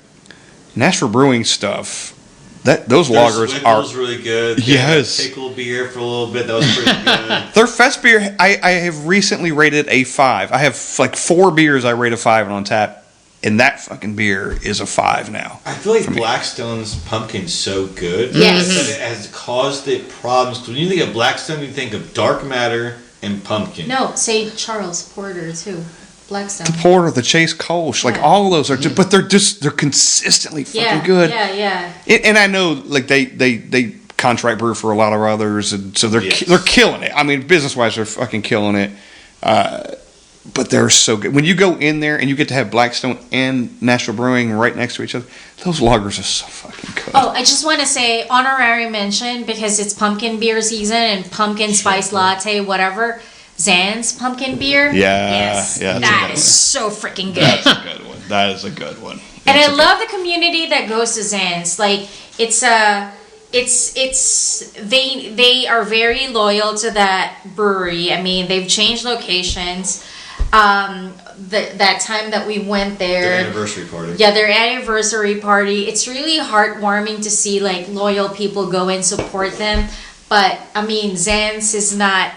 Nashville Brewing stuff. Those lagers are really good. Yes, pickle beer for a little bit. That was pretty good. Their fest beer, I have recently rated a 5. I have like 4 beers I rate a 5 on tap, and that fucking beer is a 5 now. I feel like Blackstone's pumpkin's so good. Yes. That it has caused it problems. 'Cause when you think of Blackstone, you think of dark matter and pumpkin. No, St. Charles Porter too. Blackstone. The Porter, the Chase Kolsch, like all of those are, but they're consistently fucking good. Yeah. And I know, like they contract brew for a lot of others, and so they're killing it. I mean, business wise, they're fucking killing it. But they're so good. When you go in there and you get to have Blackstone and Nashville Brewing right next to each other, those lagers are so fucking good. Oh, I just want to say honorary mention because it's pumpkin beer season and pumpkin spice latte, whatever. Zan's pumpkin beer. Yeah. Yes. Yeah, that is so freaking good. That's a good one. That is a good one. And I love the community that goes to Zan's. Like they are very loyal to that brewery. I mean, they've changed locations. That time that we went there, Their anniversary party. Yeah, their anniversary party. It's really heartwarming to see like loyal people go and support them. But I mean, Zan's is not.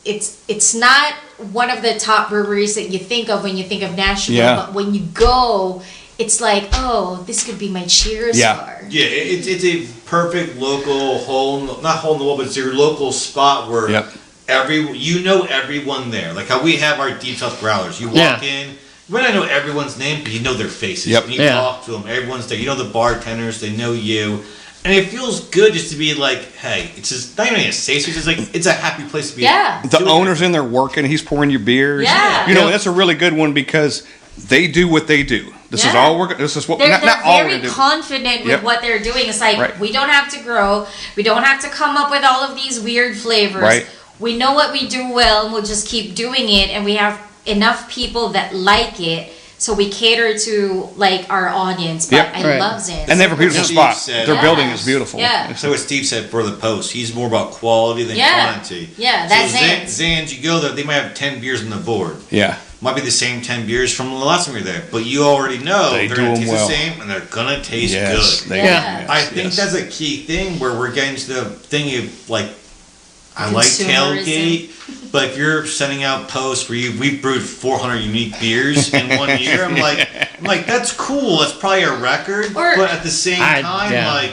It's not one of the top breweries that you think of when you think of Nashville. Yeah. But when you go, it's like, oh, this could be my Cheers bar. Yeah, it's a perfect local not hole in the wall, but it's your local spot where everyone there. Like how we have our Deep South Growlers. You walk in, you might not know everyone's name, but you know their faces. Yep. And you talk to them. Everyone's there. You know the bartenders. They know you. And it feels good just to be like, hey, it's just not even a safe space. It's like it's a happy place to be. Yeah. The owner's in there working. He's pouring you beers. Yeah. You know, that's a really good one because they do what they do. This is all we're. This is what they're not all we're very doing. confident with what they're doing. It's like we don't have to grow. We don't have to come up with all of these weird flavors. Right. We know what we do well, and we'll just keep doing it. And we have enough people that like it so we cater to like our audience. But Yep. I love Zan's. And they have a beautiful Steve spot. said- Their building is beautiful. Yeah. So what Steve said for the post, he's more about quality than quantity. Yeah, that's so Zan's. Zan's, you go there, they might have 10 beers on the board. Yeah. Might be the same 10 beers from the last time we were there, but you already know They they're do going to 'em taste well. the same and they're going to taste Yes. good. They Yeah. do. I Yes, think yes. that's a key thing where we're getting to the thing of like, I like Consumerism. tailgate, but if you're sending out posts where we've brewed 400 unique beers in 1 year, I'm like, that's cool. That's probably a record, but at the same time, like,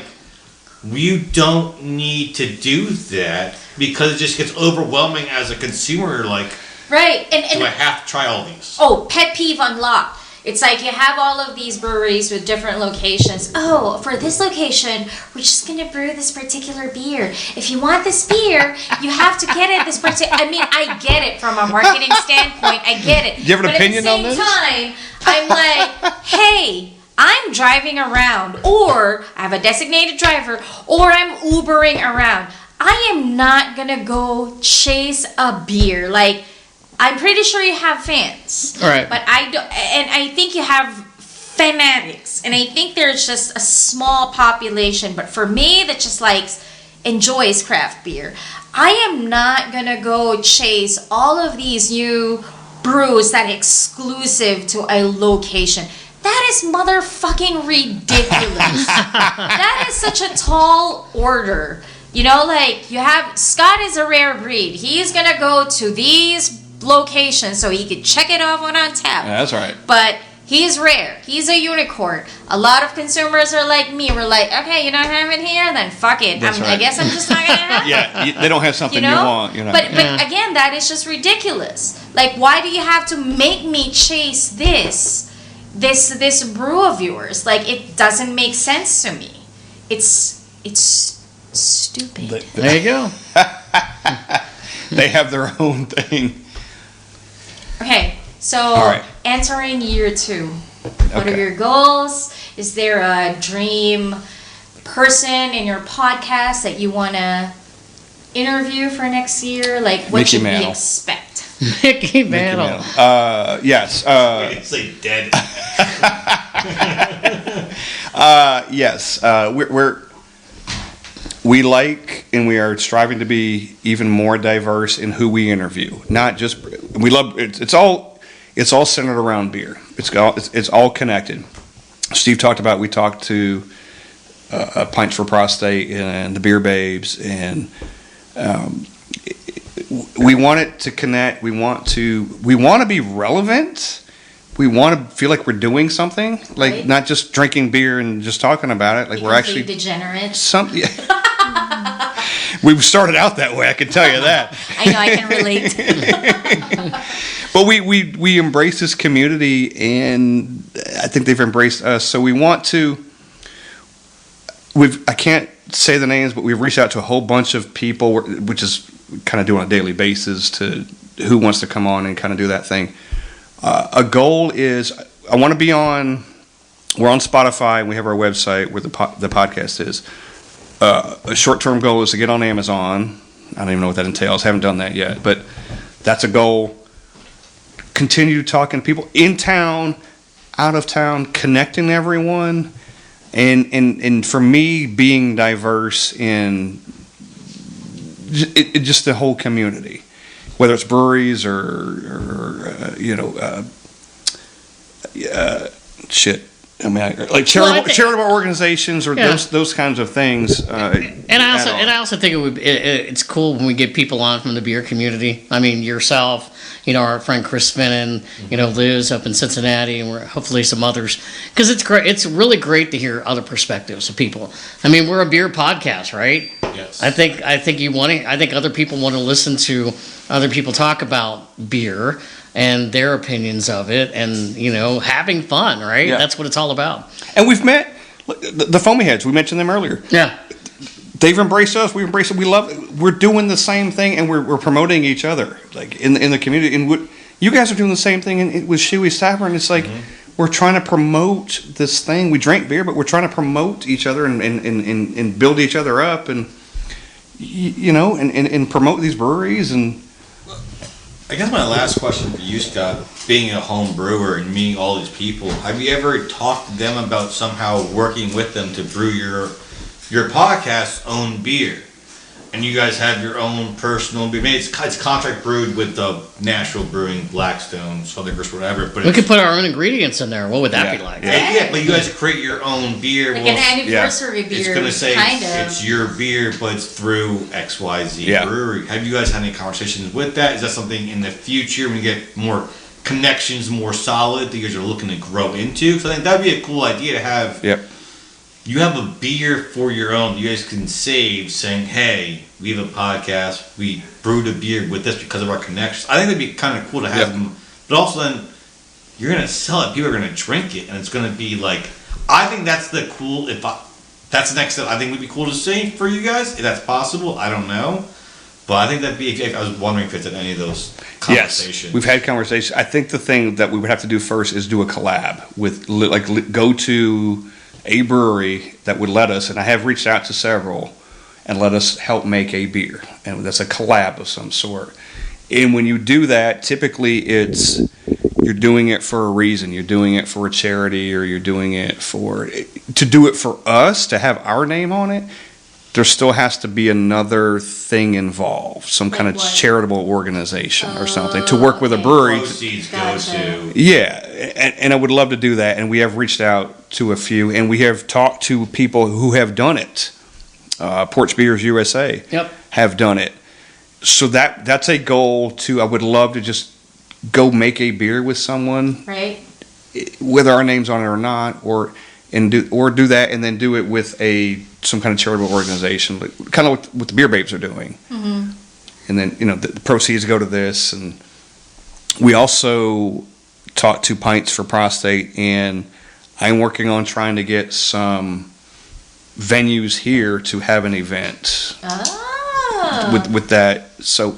you don't need to do that because it just gets overwhelming as a consumer. Like, Right. And do I have to try all these? oh, pet peeve unlocked. It's like you have all of these breweries with different locations. Oh, for this location, we're just going to brew this particular beer. If you want this beer, you have to get it this particular... I mean, I get it from a marketing standpoint. I get it. Do you have an opinion on this? But at the same time, I'm like, hey, I'm driving around, or I have a designated driver, or I'm Ubering around. I am not going to go chase a beer. Like... I'm pretty sure you have fans, Right. but I don't, and I think you have fanatics, and I think there's just a small population. But for me, that just enjoys craft beer, I am not gonna go chase all of these new brews that are exclusive to a location. That is motherfucking ridiculous. That is such a tall order. You know, like you have Scott is a rare breed. He's gonna go to these location so he could check it off on tap. Yeah, that's right. But he's rare. He's a unicorn. A lot of consumers are like me. We're like, okay, you don't have it here, then fuck it. That's I right. guess I'm just not gonna have it. Yeah, they don't have something You know? you want. You know. But again, that is just ridiculous. Like, why do you have to make me chase this brew of yours? Like, it doesn't make sense to me. It's stupid. There you go. They have their own thing. Okay, so All right. entering year 2, what are Okay. your goals? Is there a dream person in your podcast that you want to interview for next year? Like, what Mickey should we Mantle. expect? Mickey Mantle. Yes. It's like dead. Yes. We like and we are striving to be even more diverse in who we interview. Not just we love it's all centered around beer. It's all connected. Steve talked about we talked to Pints for Prostate and the Beer Babes, and we want it to connect. We want to be relevant. We want to feel like we're doing something, like Right. not just drinking beer and just talking about it. Like we're actually degenerates. something. We've started out that way, I can tell you that. I know, I can relate. But we embrace this community, and I think they've embraced us. So we want to. I can't say the names, but we've reached out to a whole bunch of people, which is kind of doing on a daily basis to who wants to come on and kind of do that thing. A goal is I want to be on. We're on Spotify, and we have our website where the podcast is. A short-term goal is to get on Amazon. I don't even know what that entails. Haven't done that yet, but that's a goal. Continue talking to people in town, out of town, connecting everyone, and for me, being diverse in just the whole community, whether it's breweries or shit. I mean, like charitable organizations or those kinds of things. And I also think it's cool when we get people on from the beer community. I mean, yourself, our friend Chris Finnan, Liz up in Cincinnati, and hopefully some others. Because it's great. It's really great to hear other perspectives of people. I mean, we're a beer podcast, right? Yes. I think other people want to listen to other people talk about beer and their opinions of it, and having fun, right? Yeah. That's what it's all about. And we've met the Foamy Heads. We mentioned them earlier. Yeah. They've embraced us. We embrace it. We love it. We're doing the same thing, and we're promoting each other, like in the community. And you guys are doing the same thing with Shoey's Tavern. It's like we're trying to promote this thing. We drink beer, but we're trying to promote each other and build each other up, and and promote these breweries. And I guess my last question for you, Scott, being a home brewer and meeting all these people, have you ever talked to them about somehow working with them to brew your podcast's own beer? And you guys have your own personal beer. Maybe it's contract brewed with the Nashville Brewing, Blackstone, Southern Cross, whatever. But We could put our own ingredients in there. What would that be like? yeah, but you guys create your own beer. Like an anniversary beer. It's going to say kind of. it's your beer, but it's through XYZ Brewery. Have you guys had any conversations with that? Is that something in the future when you get more connections, more solid, that you guys are looking to grow into? So I think that'd be a cool idea to have. Yep. You have a beer for your own. You guys can save saying, hey, we have a podcast. We brewed a beer with this because of our connections. I think that'd be kind of cool to have them. But also then, you're going to sell it. People are going to drink it. And it's going to be like, I think that's the cool, that's the next step I think would be cool to see for you guys. If that's possible, I don't know. But I think that'd be, I was wondering if it's at any of those conversations. Yes, we've had conversations. I think the thing that we would have to do first is do a collab with, go to a brewery that would let us, and I have reached out to several, and let us help make a beer. And that's a collab of some sort. And when you do that, typically you're doing it for a reason. You're doing it for a charity, or you're doing it to do it for us, to have our name on it. There still has to be another thing involved, some kind of charitable organization or something, to work with a brewery. Proceeds go to. Yeah, and I would love to do that, and we have reached out to a few, and we have talked to people who have done it. Porch Beers USA have done it. So that's a goal too. I would love to just go make a beer with someone, right? Whether our name's on it or not, or do that, and then do it with some kind of charitable organization, kind of what the Beer Babes are doing. Mm-hmm. And then the proceeds go to this. And we also talked to Pints for Prostate, and I'm working on trying to get some venues here to have an event with that. So,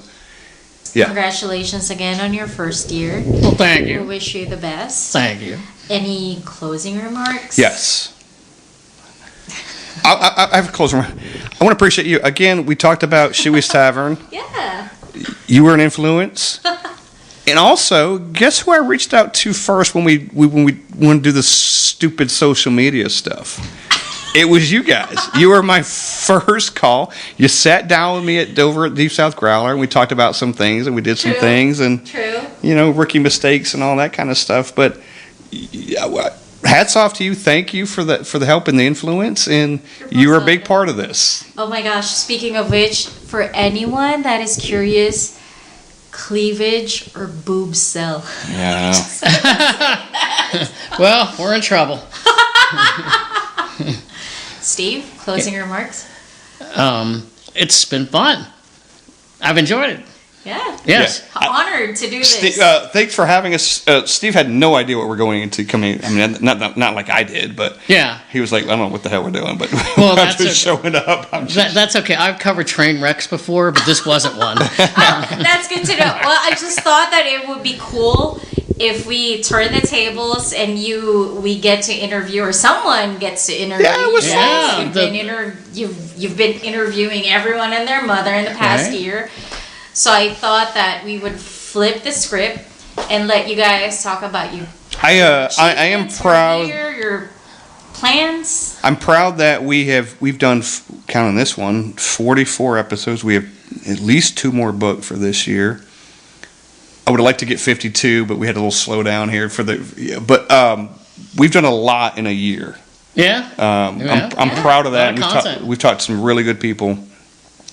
yeah. Congratulations again on your first year. Well, thank you. We wish you the best. Thank you. Any closing remarks? Yes. I have a closing remark. I want to appreciate you. Again, we talked about Shuey's Tavern. Yeah. You were an influence. And also, guess who I reached out to first when we wanted to do this stupid social media stuff? It was you guys. You were my first call. You sat down with me over at Deep South Growler, and we talked about some things, and we did some things, and rookie mistakes and all that kind of stuff. But hats off to you. Thank you for the help and the influence, and you were a big part of this. Oh my gosh! Speaking of which, for anyone that is curious, cleavage or boob sell? Yeah. Well, we're in trouble. Steve, closing remarks? It's been fun. I've enjoyed it. Yeah. Yes. Honored to do this. Thanks for having us. Steve had no idea what we're going into coming. I mean, not like I did, but he was like, I don't know what the hell we're doing, but I'm just showing up. That's okay. I've covered train wrecks before, but this wasn't one. That's good to know. Well, I just thought that it would be cool if we turn the tables and we get to interview, or someone gets to interview. Yeah, it was fun. You've been interviewing everyone and their mother in the past year. So I thought that we would flip the script and let you guys talk about you. I am proud. Your plans. I'm proud that we've done, counting this one, 44 episodes. We have at least 2 more booked for this year. I would have liked to get 52, but we had a little slowdown here but we've done a lot in a year. Yeah. I'm proud of that. We've talked to some really good people.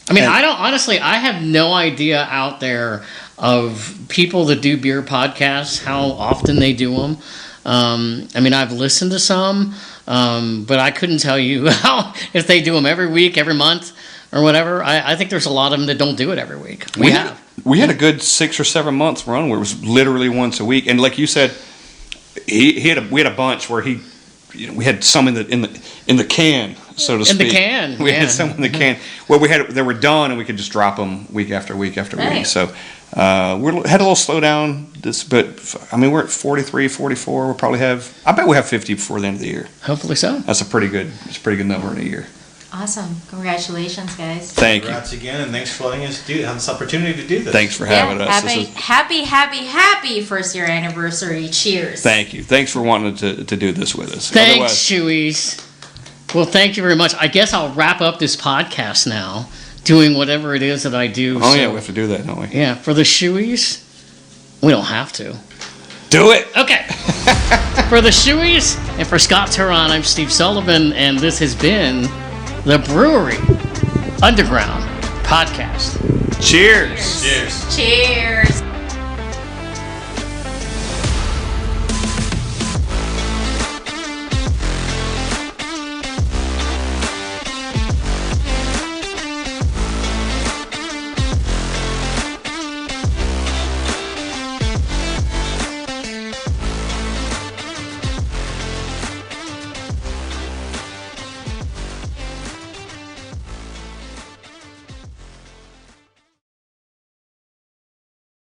I mean, I have no idea out there of people that do beer podcasts, how often they do them. I mean, I've listened to some, but I couldn't tell you if they do them every week, every month, or whatever. I think there's a lot of them that don't do it every week. We had a good 6 or 7 months run where it was literally once a week, and like you said, we had a bunch where we had some in the can, so to speak. In the can, we had some in the can. Well, they were done, and we could just drop them week after week after week. So we had a little slowdown. But I mean, we're at 43, 44. We'll probably have. I bet we'll have 50 before the end of the year. Hopefully so. That's a pretty good. It's a pretty good number in a year. Awesome. Congratulations, guys. Thank you. Congrats again, and thanks for letting us have this opportunity to do this. Thanks for having us. Happy first year anniversary. Cheers. Thank you. Thanks for wanting to do this with us. Thanks, Shoeys. Well, thank you very much. I guess I'll wrap up this podcast now, doing whatever it is that I do. Oh, yeah, we have to do that, don't we? Yeah, for the Shoeys, we don't have to. Do it. Okay. For the Shoeys and for Scott Touron, I'm Steve Sullivan, and this has been the Brewery Underground Podcast. Cheers. Cheers. Cheers.